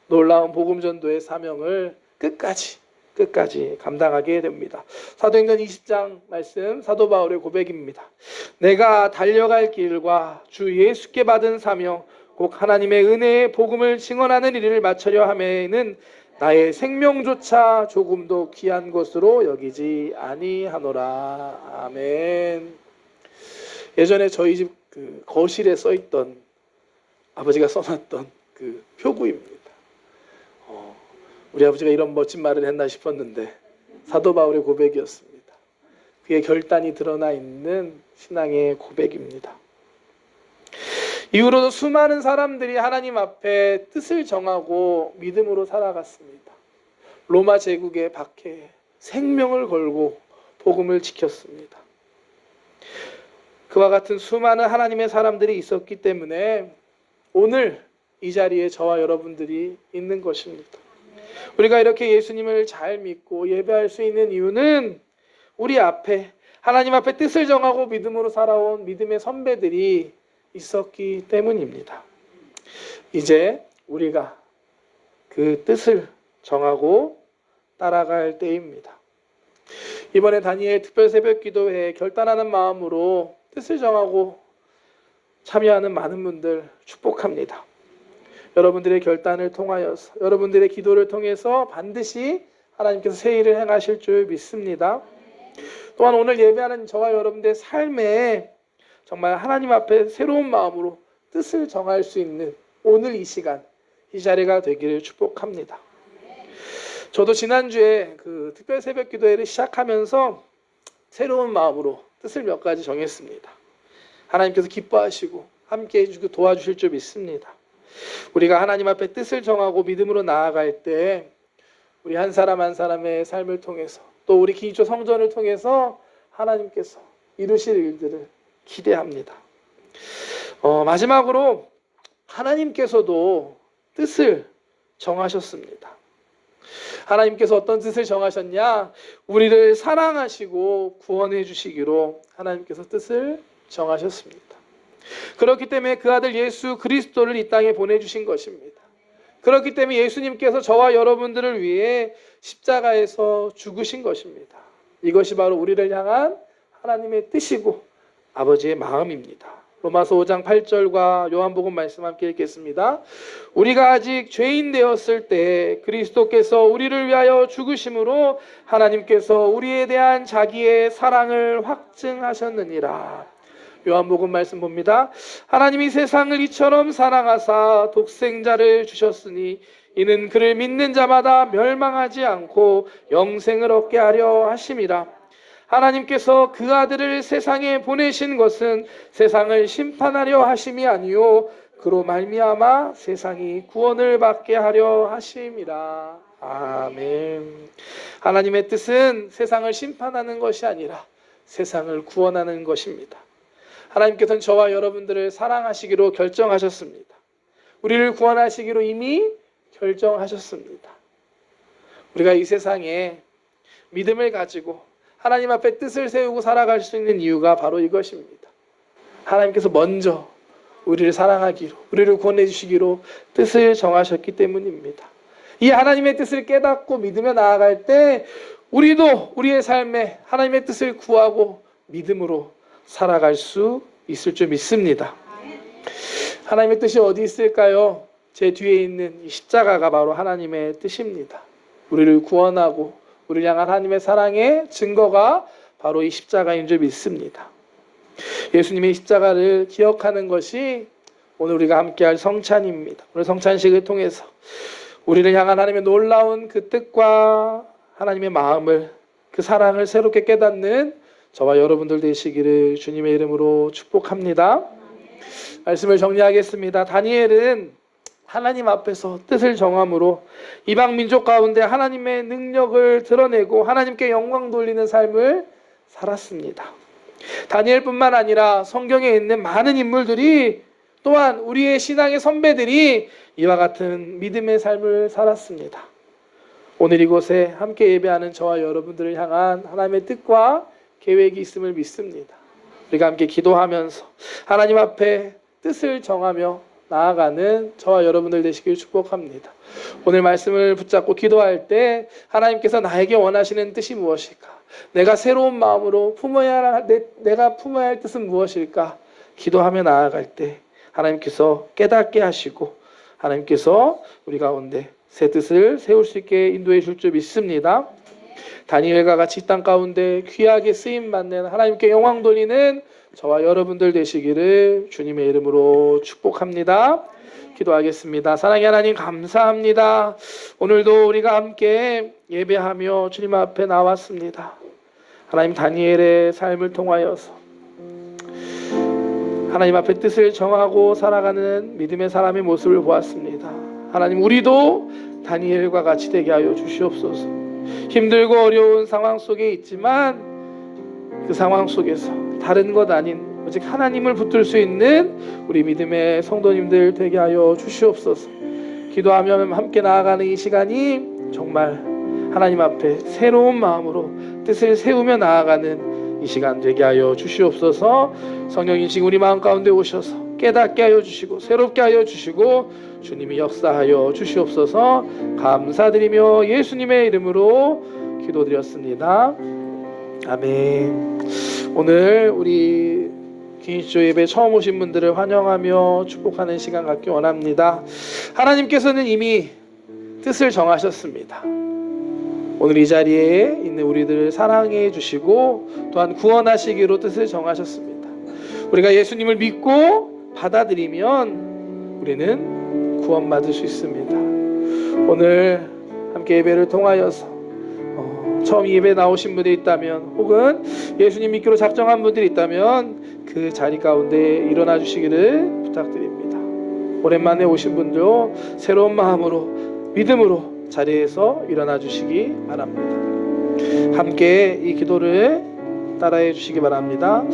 놀라운 복음 전도의 사명을 끝까지 감당하게 됩니다. 사도행전 20장 말씀 사도 바울의 고백입니다. 내가 달려갈 길과 주 예수께 받은 사명 곧 하나님의 은혜의 복음을 증언하는 일을 마치려 함에는 나의 생명조차 조금도 귀한 것으로 여기지 아니하노라. 아멘. 예전에 저희 집 그 거실에 써있던 아버지가 써놨던 그 표구입니다. 우리 아버지가 이런 멋진 말을 했나 싶었는데 사도 바울의 고백이었습니다. 그의 결단이 드러나 있는 신앙의 고백입니다. 이후로도 수많은 사람들이 하나님 앞에 뜻을 정하고 믿음으로 살아갔습니다. 로마 제국의 박해에 생명을 걸고 복음을 지켰습니다. 그와 같은 수많은 하나님의 사람들이 있었기 때문에 오늘 이 자리에 저와 여러분들이 있는 것입니다. 우리가 이렇게 예수님을 잘 믿고 예배할 수 있는 이유는 우리 앞에 하나님 앞에 뜻을 정하고 믿음으로 살아온 믿음의 선배들이 있었기 때문입니다. 이제 우리가 그 뜻을 정하고 따라갈 때입니다. 이번에 다니엘 특별 새벽 기도회에 결단하는 마음으로 뜻을 정하고 참여하는 많은 분들 축복합니다. 여러분들의 결단을 통하여서 여러분들의 기도를 통해서 반드시 하나님께서 새 일을 행하실 줄 믿습니다. 또한 오늘 예배하는 저와 여러분들의 삶에 정말 하나님 앞에 새로운 마음으로 뜻을 정할 수 있는 오늘 이 시간, 이 자리가 되기를 축복합니다. 저도 지난주에 그 특별 새벽 기도회를 시작하면서 새로운 마음으로 뜻을 몇 가지 정했습니다. 하나님께서 기뻐하시고 함께 해주고 도와주실 줄 믿습니다. 우리가 하나님 앞에 뜻을 정하고 믿음으로 나아갈 때 우리 한 사람 한 사람의 삶을 통해서 또 우리 기초 성전을 통해서 하나님께서 이루실 일들을 기대합니다. 마지막으로 하나님께서도 뜻을 정하셨습니다. 하나님께서 어떤 뜻을 정하셨냐? 우리를 사랑하시고 구원해 주시기로 하나님께서 뜻을 정하셨습니다. 그렇기 때문에 그 아들 예수 그리스도를 이 땅에 보내주신 것입니다. 그렇기 때문에 예수님께서 저와 여러분들을 위해 십자가에서 죽으신 것입니다. 이것이 바로 우리를 향한 하나님의 뜻이고 아버지의 마음입니다. 로마서 5장 8절과 요한복음 말씀 함께 읽겠습니다. 우리가 아직 죄인 되었을 때 그리스도께서 우리를 위하여 죽으심으로 하나님께서 우리에 대한 자기의 사랑을 확증하셨느니라. 요한복음 말씀 봅니다. 하나님이 세상을 이처럼 사랑하사 독생자를 주셨으니 이는 그를 믿는 자마다 멸망하지 않고 영생을 얻게 하려 하심이라. 하나님께서 그 아들을 세상에 보내신 것은 세상을 심판하려 하심이 아니요 그로 말미암아 세상이 구원을 받게 하려 하심이라. 아멘. 하나님의 뜻은 세상을 심판하는 것이 아니라 세상을 구원하는 것입니다. 하나님께서는 저와 여러분들을 사랑하시기로 결정하셨습니다. 우리를 구원하시기로 이미 결정하셨습니다. 우리가 이 세상에 믿음을 가지고 하나님 앞에 뜻을 세우고 살아갈 수 있는 이유가 바로 이것입니다. 하나님께서 먼저 우리를 사랑하기로, 우리를 구원해 주시기로 뜻을 정하셨기 때문입니다. 이 하나님의 뜻을 깨닫고 믿으며 나아갈 때 우리도 우리의 삶에 하나님의 뜻을 구하고 믿음으로 살아갈 수 있을 줄 믿습니다. 하나님의 뜻이 어디 있을까요? 제 뒤에 있는 이 십자가가 바로 하나님의 뜻입니다. 우리를 구원하고 우리를 향한 하나님의 사랑의 증거가 바로 이 십자가인 줄 믿습니다. 예수님의 십자가를 기억하는 것이 오늘 우리가 함께할 성찬입니다. 오늘 성찬식을 통해서 우리를 향한 하나님의 놀라운 그 뜻과 하나님의 마음을, 그 사랑을 새롭게 깨닫는 저와 여러분들 되시기를 주님의 이름으로 축복합니다. 말씀을 정리하겠습니다. 다니엘은 하나님 앞에서 뜻을 정함으로 이방 민족 가운데 하나님의 능력을 드러내고 하나님께 영광 돌리는 삶을 살았습니다. 다니엘뿐만 아니라 성경에 있는 많은 인물들이 또한 우리의 신앙의 선배들이 이와 같은 믿음의 삶을 살았습니다. 오늘 이곳에 함께 예배하는 저와 여러분들을 향한 하나님의 뜻과 계획이 있음을 믿습니다. 우리가 함께 기도하면서 하나님 앞에 뜻을 정하며 나아가는 저와 여러분들 되시길 축복합니다. 오늘 말씀을 붙잡고 기도할 때 하나님께서 나에게 원하시는 뜻이 무엇일까? 내가 새로운 마음으로 내가 품어야 할 뜻은 무엇일까? 기도하며 나아갈 때 하나님께서 깨닫게 하시고 하나님께서 우리 가운데 새 뜻을 세울 수 있게 인도해 줄 줄 믿습니다. 다니엘과 같이 이 땅 가운데 귀하게 쓰임받는 하나님께 영광 돌리는 저와 여러분들 되시기를 주님의 이름으로 축복합니다. 기도하겠습니다. 사랑의 하나님 감사합니다. 오늘도 우리가 함께 예배하며 주님 앞에 나왔습니다. 하나님 다니엘의 삶을 통하여서 하나님 앞에 뜻을 정하고 살아가는 믿음의 사람의 모습을 보았습니다. 하나님 우리도 다니엘과 같이 되게 하여 주시옵소서. 힘들고 어려운 상황 속에 있지만 그 상황 속에서 다른 것 아닌 오직 하나님을 붙들 수 있는 우리 믿음의 성도님들 되게 하여 주시옵소서. 기도하며 함께 나아가는 이 시간이 정말 하나님 앞에 새로운 마음으로 뜻을 세우며 나아가는 이 시간 되게 하여 주시옵소서. 성령님 지금 우리 마음 가운데 오셔서 깨닫게 하여 주시고 새롭게 하여 주시고 주님이 역사하여 주시옵소서. 감사드리며 예수님의 이름으로 기도드렸습니다. 아멘. 오늘 우리 기인시조 예배 처음 오신 분들을 환영하며 축복하는 시간 갖기 원합니다. 하나님께서는 이미 뜻을 정하셨습니다. 오늘 이 자리에 있는 우리들을 사랑해 주시고 또한 구원하시기로 뜻을 정하셨습니다. 우리가 예수님을 믿고 받아들이면 우리는 구원받을 수 있습니다. 오늘 함께 예배를 통하여서 처음 예배 나오신 분들이 있다면 혹은 예수님 믿기로 작정한 분들이 있다면 그 자리 가운데 일어나 주시기를 부탁드립니다. 오랜만에 오신 분도 새로운 마음으로 믿음으로 자리에서 일어나 주시기 바랍니다. 함께 이 기도를 따라해 주시기 바랍니다.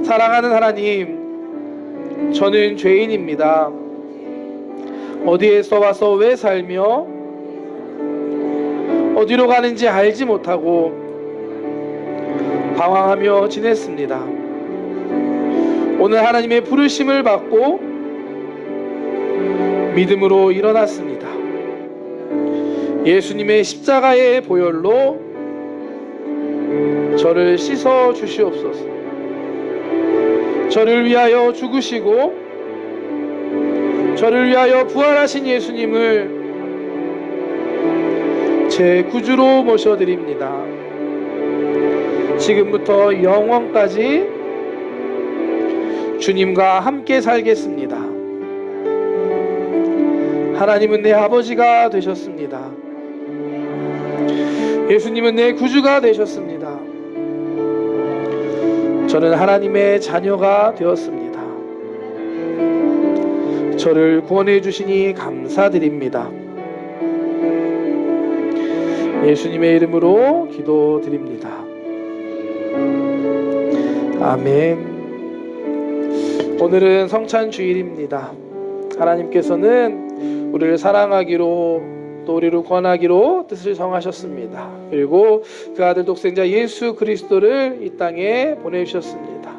사랑하는 하나님, 저는 죄인입니다. 어디에서 와서 왜 살며 어디로 가는지 알지 못하고 방황하며 지냈습니다. 오늘 하나님의 부르심을 받고 믿음으로 일어났습니다. 예수님의 십자가의 보혈로 저를 씻어 주시옵소서. 저를 위하여 죽으시고 저를 위하여 부활하신 예수님을 제 구주로 모셔드립니다. 지금부터 영원까지 주님과 함께 살겠습니다. 하나님은 내 아버지가 되셨습니다. 예수님은 내 구주가 되셨습니다. 저는 하나님의 자녀가 되었습니다. 저를 구원해 주시니 감사드립니다. 예수님의 이름으로 기도드립니다. 아멘. 오늘은 성찬 주일입니다. 하나님께서는 우리를 사랑하기로 또 우리를 구원하기로 뜻을 정하셨습니다. 그리고 그 아들 독생자 예수 그리스도를 이 땅에 보내주셨습니다.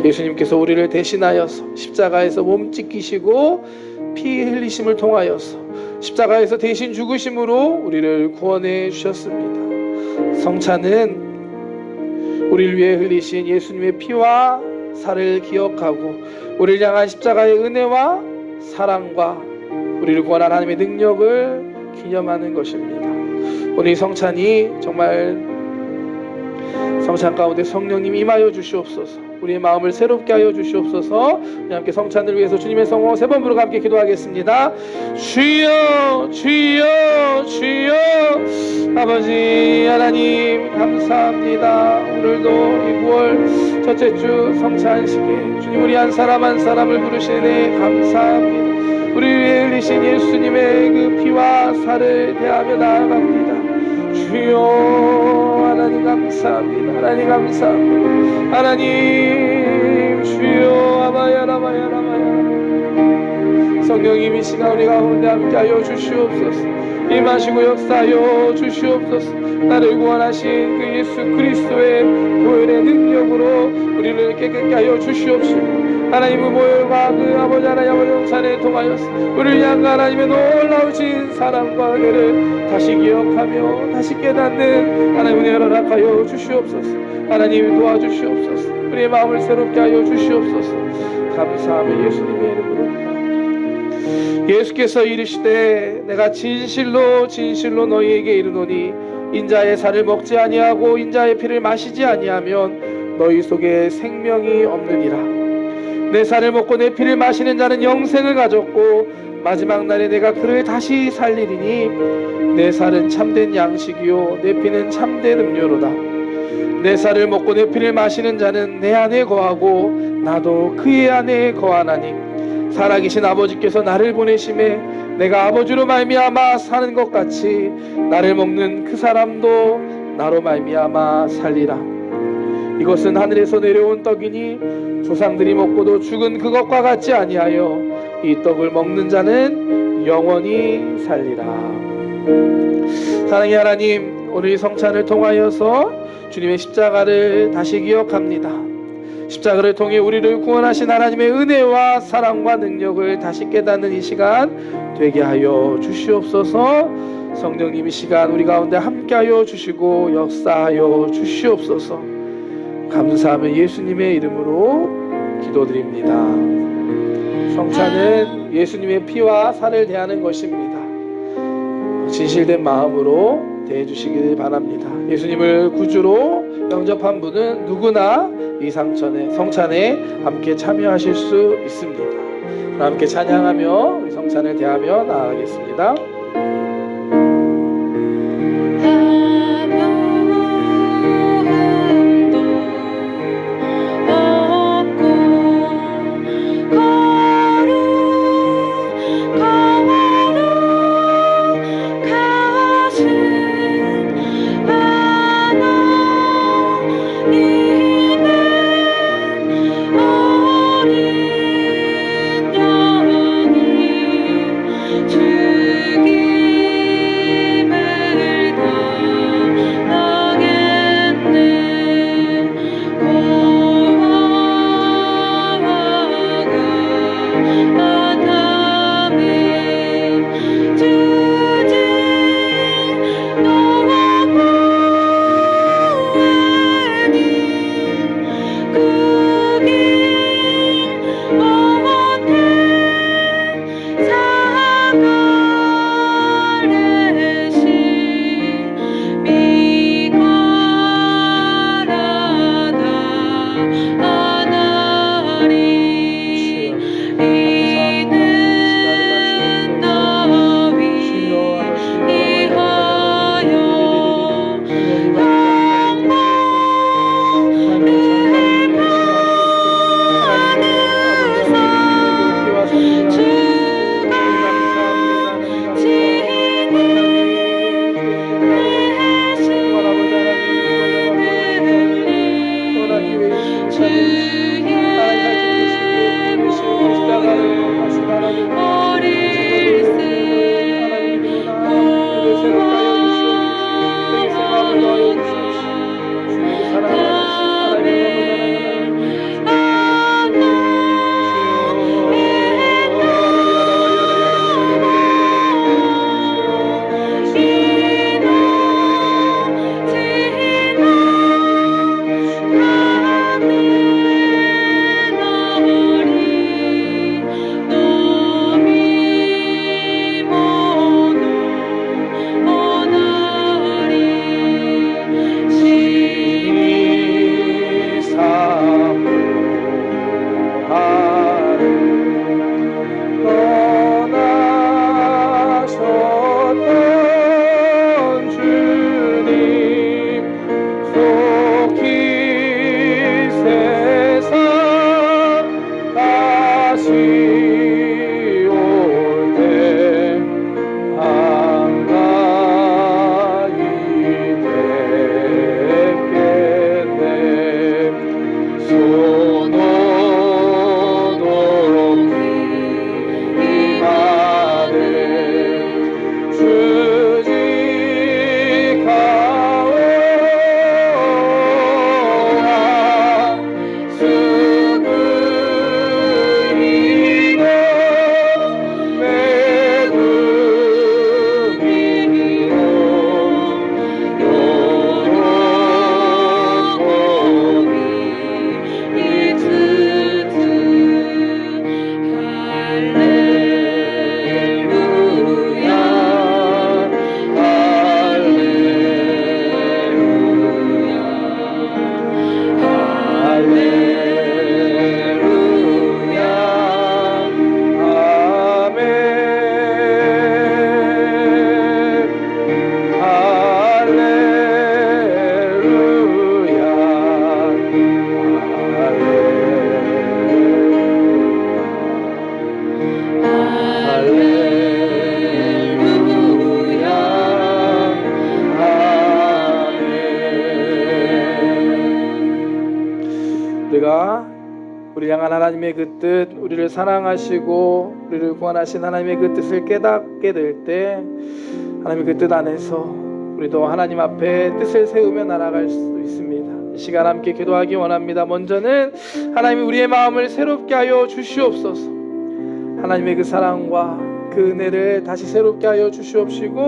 예수님께서 우리를 대신하여서 십자가에서 몸 찢기시고 피 흘리심을 통하여서 십자가에서 대신 죽으심으로 우리를 구원해 주셨습니다. 성찬은 우리를 위해 흘리신 예수님의 피와 살을 기억하고 우리를 향한 십자가의 은혜와 사랑과 우리를 구원한 하나님의 능력을 기념하는 것입니다. 오늘 이 성찬이 정말 성찬 가운데 성령님 임하여 주시옵소서. 우리의 마음을 새롭게 하여 주시옵소서. 우리 함께 성찬을 위해서 주님의 성호 세 번 부르고 함께 기도하겠습니다. 주여 주여 주여. 아버지 하나님 감사합니다. 오늘도 이 9월 첫째 주 성찬식에 주님 우리 한 사람 한 사람을 부르시네 감사합니다. 우리 위해 흘리신 예수님의 그 피와 살을 대하며 나아갑니다. 주여 하나님 감사합니다. 하나님 감사합니다. 하나님 주여 아바야라바야라바야. 성령님 이 시간 우리 가운데 함께하여 주시옵소서. 임하시고 역사하여 주시옵소서. 나를 구원하신 그 예수 그리스도의 보혈의 능력으로 우리를 깨끗게 하여 주시옵시고 하나님의 보혈과 그 아버지 하나님 아버지 영산에 통하여서 우리를 향한 하나님의 놀라우신 사랑과 은혜를 다시 기억하며 다시 깨닫는 하나님의 은혜를 허락하여 주시옵소서. 하나님 도와주시옵소서. 우리의 마음을 새롭게 하여 주시옵소서. 감사하며 예수님의 이름으로 예수께서 이르시되 내가 진실로 진실로 너희에게 이르노니 인자의 살을 먹지 아니하고 인자의 피를 마시지 아니하면 너희 속에 생명이 없느니라. 내 살을 먹고 내 피를 마시는 자는 영생을 가졌고 마지막 날에 내가 그를 다시 살리리니 내 살은 참된 양식이요 내 피는 참된 음료로다. 내 살을 먹고 내 피를 마시는 자는 내 안에 거하고 나도 그의 안에 거하나니 살아계신 아버지께서 나를 보내심에 내가 아버지로 말미암아 사는 것 같이 나를 먹는 그 사람도 나로 말미암아 살리라. 이것은 하늘에서 내려온 떡이니 조상들이 먹고도 죽은 그것과 같지 아니하여 이 떡을 먹는 자는 영원히 살리라. 사랑의 하나님, 오늘 이 성찬을 통하여서 주님의 십자가를 다시 기억합니다. 십자가를 통해 우리를 구원하신 하나님의 은혜와 사랑과 능력을 다시 깨닫는 이 시간 되게 하여 주시옵소서. 성령님 이 시간 우리 가운데 함께하여 주시고 역사하여 주시옵소서. 감사하며 예수님의 이름으로 기도드립니다. 성찬은 예수님의 피와 살을 대하는 것입니다. 진실된 마음으로 대해주시길 바랍니다. 예수님을 구주로 영접한 분은 누구나 이 성찬에 함께 참여하실 수 있습니다. 함께 찬양하며 우리 성찬을 대하며 나아가겠습니다. 우리 향한 하나님의 그 뜻, 우리를 사랑하시고 우리를 구원하신 하나님의 그 뜻을 깨닫게 될 때 하나님의 그 뜻 안에서 우리도 하나님 앞에 뜻을 세우며 날아갈 수 있습니다. 이 시간 함께 기도하기 원합니다. 먼저는 하나님이 우리의 마음을 새롭게 하여 주시옵소서. 하나님의 그 사랑과 그 은혜를 다시 새롭게 하여 주시옵시고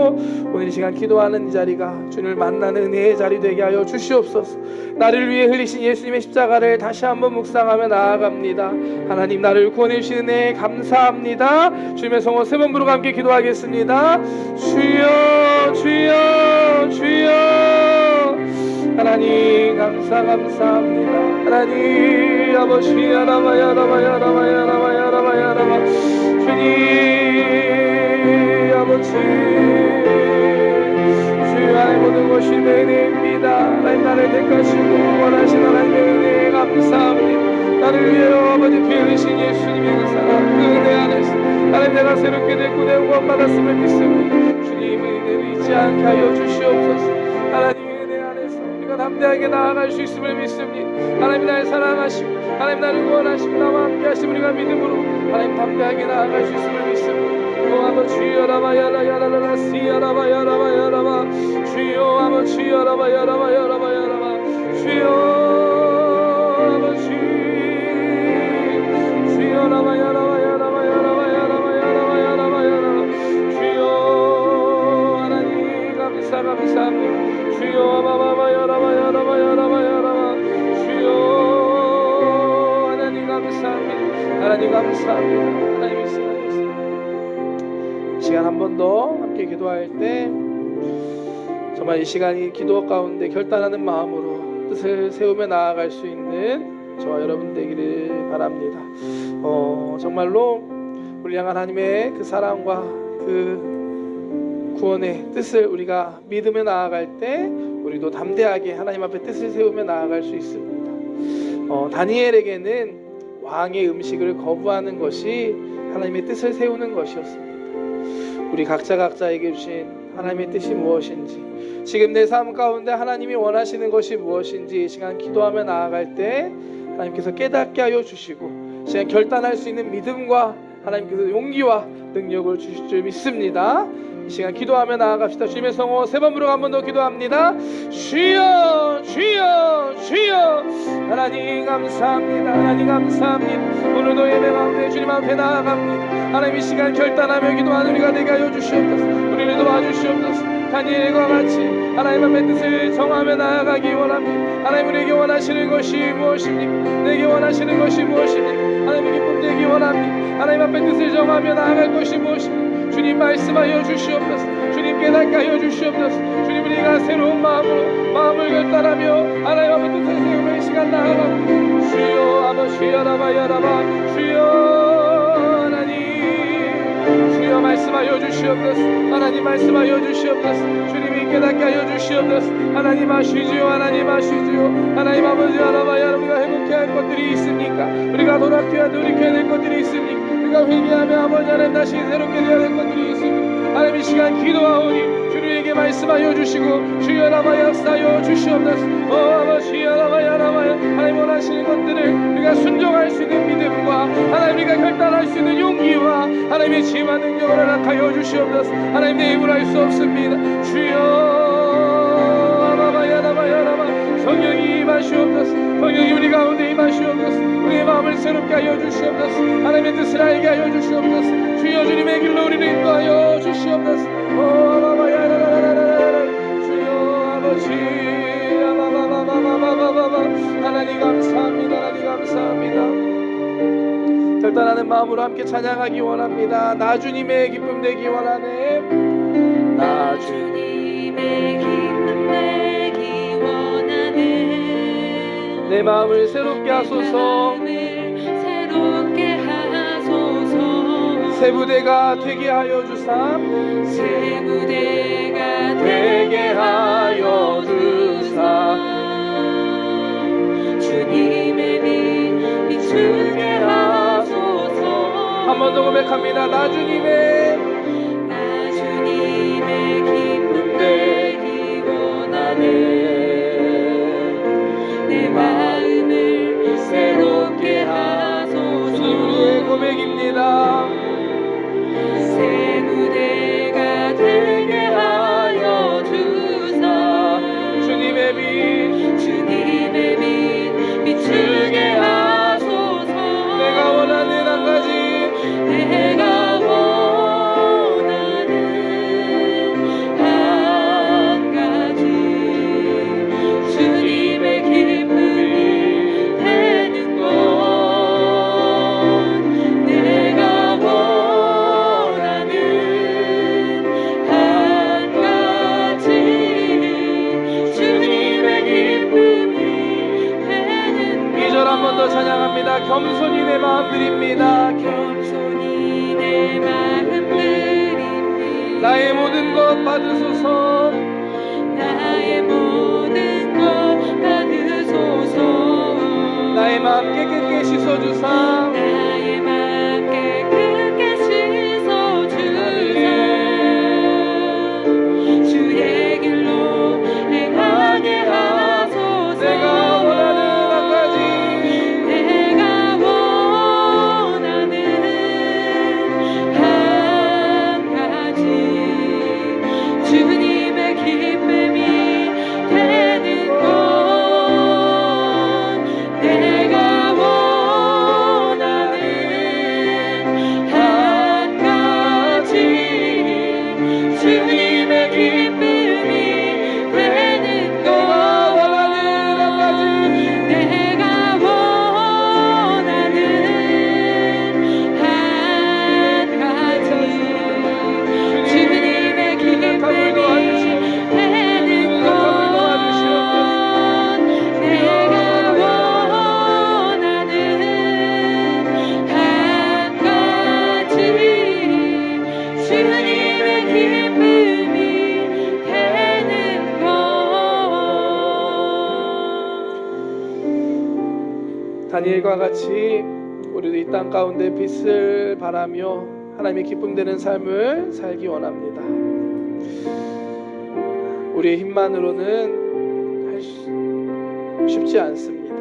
오늘 이 시간 기도하는 이 자리가 주님을 만나는 은혜의 자리 되게 하여 주시옵소서. 나를 위해 흘리신 예수님의 십자가를 다시 한번 묵상하며 나아갑니다. 하나님, 나를 구원해 주신 은혜에 감사합니다. 주님의 성호 세 번 부르고 함께 기도하겠습니다. 주여 주여 주여. 하나님 감사합니다. 하나님 아버지 야라바야라바야라바야라바야라바야라바 주님 아버지 주여 하나님 모든 것이 내 은혜입니다. 하나님 나를 택하시고 원하신 하나님의 은혜에 감사합니다. 나를 위하여 아버지 피 흘리신 예수님의 그 사랑 그 은혜 안에서 하나님 내가 새롭게 된 구원 구원받았음을 믿습니다. 주님의 은혜를 잊지 않게 하여 주시옵소서. 하나님 담대하게 나아갈 수 있음을 믿습니다. 하나님 나를 사랑하시고 하나님 나를 구원하시고 나와 함께 하시고 우리가 믿음으로 하나님 담대하게 나아갈 수 있음을 믿습니다. 오 아버지 여라바야라야라라 시야라바야라바야라바 주여 아버지 여라바야라바야라바야라바 주여 아버지 주여 라바야라바야라바야라바야라바야라바야라바 주여 하나님 감사합니다. 주여 아바바야라바야라바야라바야라바 주여 하나님 감사합니다. 하나님 감사합니다. 하나님 있습니다. 이 시간 한 번 더 함께 기도할 때 정말 이 시간이 기도 가운데 결단하는 마음으로 뜻을 세우며 나아갈 수 있는 저와 여러분 되기를 바랍니다. 정말로 우리 향한 하나님의 그 사랑과 그 구원의 뜻을 우리가 믿으며 나아갈 때 우리도 담대하게 하나님 앞에 뜻을 세우며 나아갈 수 있습니다. 다니엘에게는 왕의 음식을 거부하는 것이 하나님의 뜻을 세우는 것이었습니다. 우리 각자에게 주신 하나님의 뜻이 무엇인지, 지금 내 삶 가운데 하나님이 원하시는 것이 무엇인지 이 시간 기도하며 나아갈 때 하나님께서 깨닫게 하여 주시고 이 시간 결단할 수 있는 믿음과 하나님께서 용기와 능력을 주실 줄 믿습니다. 이 시간 기도하며 나아갑시다. 주님의 성호 세 번 부르고 한 번 더 기도합니다. 주여 주여 주여. 하나님 감사합니다. 하나님 감사합니다. 오늘도 예배 가운데 주님 앞에 나아갑니다. 하나님 이 시간 결단하며 기도하는 우리가 되게 하여 주시옵소서. 우리를 도와주시옵소서. 다니엘과 같이 하나님 앞에 뜻을 정하며 나아가기 원합니다. 하나님 우리에게 원하시는 것이 무엇입니까? 내게 원하시는 것이 무엇입니까? 하나님 기쁨 되기 원합니다. 하나님 앞에 뜻을 정하며 나아갈 것이 무엇입니까? 주님 말씀하여 주시옵소서. 주님 깨닫게 하여 주시옵소서. 주님 우리가 새로운 마음을 결단하며 하나님 앞에 뜻을 세우며 이 시간 나아갑니다. 주여 아버지 야라바야라바 주여 하나님 주여 말씀하여 주시옵소서. 하나님 말씀하여 주시옵소서. 주님이 깨닫게 하여 주시옵소서. 하나님 아시지요. 하나님 아시지요. 하나님 아버지 야라바야라 우리가 회복해야 할 것들이 있습니까? 우리가 돌아켜야 돌이켜야 될 것들이 있습니까? 우리가 회개하며 아버지 하나님 다시 새롭게 되어야 될 것들이 있습니다. 하나님 이 시간 기도하오니 주님에게 말씀하여 주시고 주여 라바야 역사하여 주시옵소서. 아버지 라바야 하나님 원하시는 것들을 우리가 순종할 수 있는 믿음과 하나님 우리가 결단할 수 있는 용기와 하나님의 지혜와 능력을 허락하여 주시옵소서. 하나님 내 힘으로 할 수 없습니다. 주여 라바야 성령이 임하시옵소서. 성령이 우리 가운데 임하시옵소서. 우리의 마음을 새롭게 하여 주시옵소서. 하나님의 뜻을 알게 하여 주시옵소서. 주여 주님의 길로 우리를 인도하여 주시옵소서. 주여 아버지 하나님 감사합니다. 하나님 감사합니다. 결단하는 마음으로 함께 찬양하기 원합니다. 나 주님의 기쁨 되기 원하네. 나 주님의 기쁨 되기 원하네. 내 마음을 새롭게 하소서. 새 부대가 되게 하여 주사. 새 부대가 되게 하여 주사. 주님의 빛 비추게 하소서. 한 번 더 고백합니다. 나 주님의 기쁨 되기 원하네. 내 마음을 새롭게 하소서. 드립니다. 겸손히 내 마음 드립니다. 겸손히 내 마음 드립니다. 나의 모든 것 받으소서. 나의 모든 것 받으소서. 나의 마음 깨끗게 씻어주사. 나의 마음 깨끗게 씻어주사. 주의 길로 행하게 하소서. 내가 원하는 한 가지, 내가 원하는 한 가지, 주님의 기쁨이 되는 것. 내가 원하는 한 가지, 주님의 기쁨이 되는 것. 원하는 한 가지, 내가 원하는 한 가지, 주님의 기쁨이 되는 것. 내가 원하는 한 가지, 주님의 기쁨이 되는 것. 다니엘과 같이 우리도 이 땅 가운데 빛을 발하며 하나님의 기쁨 되는 삶을 살기 원합니다. 우리의 힘만으로는 쉽지 않습니다.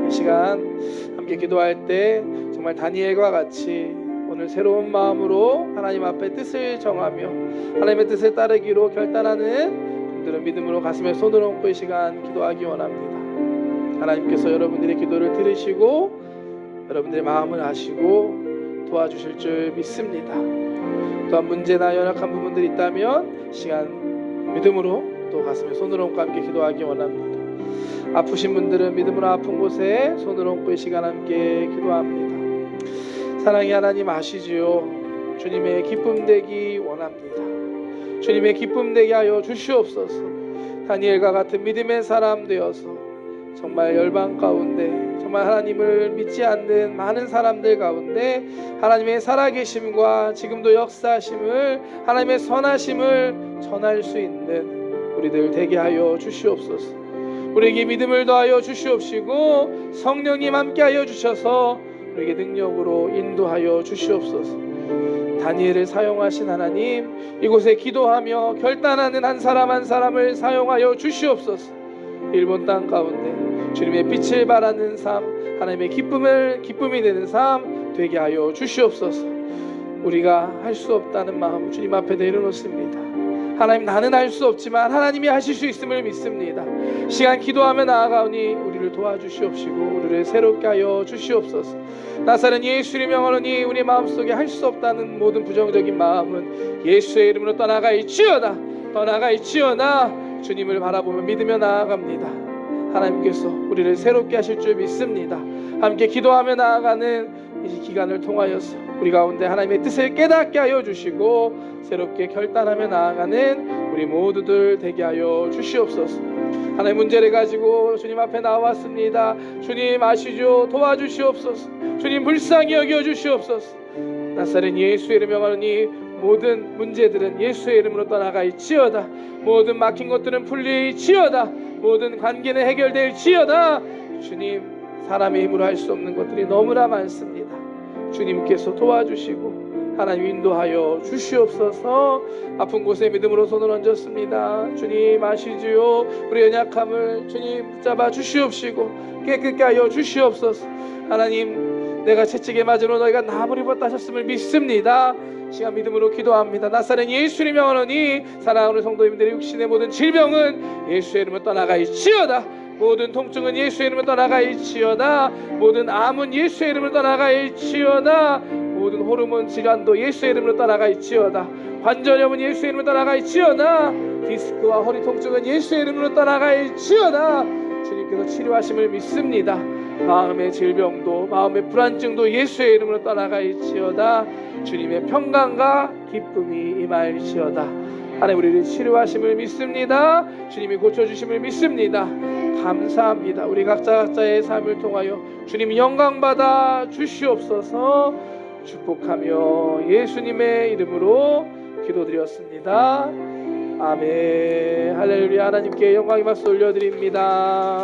이 시간 함께 기도할 때 정말 다니엘과 같이 오늘 새로운 마음으로 하나님 앞에 뜻을 정하며 하나님의 뜻을 따르기로 결단하는 분들은 믿음으로 가슴에 손을 얹고 이 시간 기도하기 원합니다. 하나님께서 여러분들의 기도를 들으시고 여러분들의 마음을 아시고 도와주실 줄 믿습니다. 또한 문제나 연약한 부분들이 있다면 시간 믿음으로 또 가슴에 손을 얹고 함께 기도하기 원합니다. 아프신 분들은 믿음으로 아픈 곳에 손을 얹고 이 시간 함께 기도합니다. 사랑의 하나님 아시지요? 주님의 기쁨 되기 원합니다. 주님의 기쁨 되게 하여 주시옵소서. 다니엘과 같은 믿음의 사람 되어서 정말 열방 가운데 정말 하나님을 믿지 않는 많은 사람들 가운데 하나님의 살아계심과 지금도 역사하심을 하나님의 선하심을 전할 수 있는 우리들 되게 하여 주시옵소서. 우리에게 믿음을 더하여 주시옵시고 성령님 함께 하여 주셔서 우리에게 능력으로 인도하여 주시옵소서. 다니엘을 사용하신 하나님, 이곳에 기도하며 결단하는 한 사람 한 사람을 사용하여 주시옵소서. 일본 땅 가운데 주님의 빛을 발하는 삶, 하나님의 기쁨이 되는 삶 되게 하여 주시옵소서. 우리가 할 수 없다는 마음 주님 앞에 내려놓습니다. 하나님, 나는 할 수 없지만 하나님이 하실 수 있음을 믿습니다. 시간 기도하며 나아가오니 우리를 도와주시옵시고 우리를 새롭게 하여 주시옵소서. 나사렛 예수의 명하노니 우리 마음속에 할 수 없다는 모든 부정적인 마음은 예수의 이름으로 떠나가이치어다. 주님을 바라보며 믿으며 나아갑니다. 하나님께서 우리를 새롭게 하실 줄 믿습니다. 함께 기도하며 나아가는 이 기간을 통하여서 우리 가운데 하나님의 뜻을 깨닫게 하여 주시고 새롭게 결단하며 나아가는 우리 모두들 되게 하여 주시옵소서. 하나님, 문제를 가지고 주님 앞에 나왔습니다. 주님 아시죠? 도와주시옵소서. 주님 불쌍히 여겨 주시옵소서. 나사렛 예수의 이름 명하노니 모든 문제들은 예수의 이름으로 떠나가이치어다. 모든 막힌 것들은 풀리지어다. 모든 관계는 해결될지어다. 주님, 사람의 힘으로 할 수 없는 것들이 너무나 많습니다. 주님께서 도와주시고 하나님 인도하여 주시옵소서. 아픈 곳에 믿음으로 손을 얹었습니다. 주님 아시지요? 우리 연약함을 주님 붙잡아 주시옵시고 깨끗게 하여 주시옵소서. 하나님, 내가 채찍에 맞으러 너희가 나무를 입었다 하셨음을 믿습니다. 시간 믿음으로 기도합니다. 나사렛 예수의 명하노니 사랑하는 성도님들의 육신의 모든 질병은 예수의 이름으로 떠나가이치어다. 모든 통증은 예수의 이름으로 떠나가이치어다. 모든 암은 예수의 이름으로 떠나가이치어다. 모든 호르몬 질환도 예수의 이름으로 떠나가이치어다. 관절염은 예수의 이름으로 떠나가이치어다. 디스크와 허리 통증은 예수의 이름으로 떠나가이치어다. 주님께서 치료하심을 믿습니다. 마음의 질병도 마음의 불안증도 예수의 이름으로 떠나가이치어다. 주님의 평강과 기쁨이 임하일지어다. 하나님, 우리를 치료하심을 믿습니다. 주님이 고쳐주심을 믿습니다. 감사합니다. 우리 각자의 삶을 통하여 주님 영광 받아 주시옵소서. 축복하며 예수님의 이름으로 기도드렸습니다. 아멘. 할렐루야. 하나님께 영광의 박수 올려드립니다.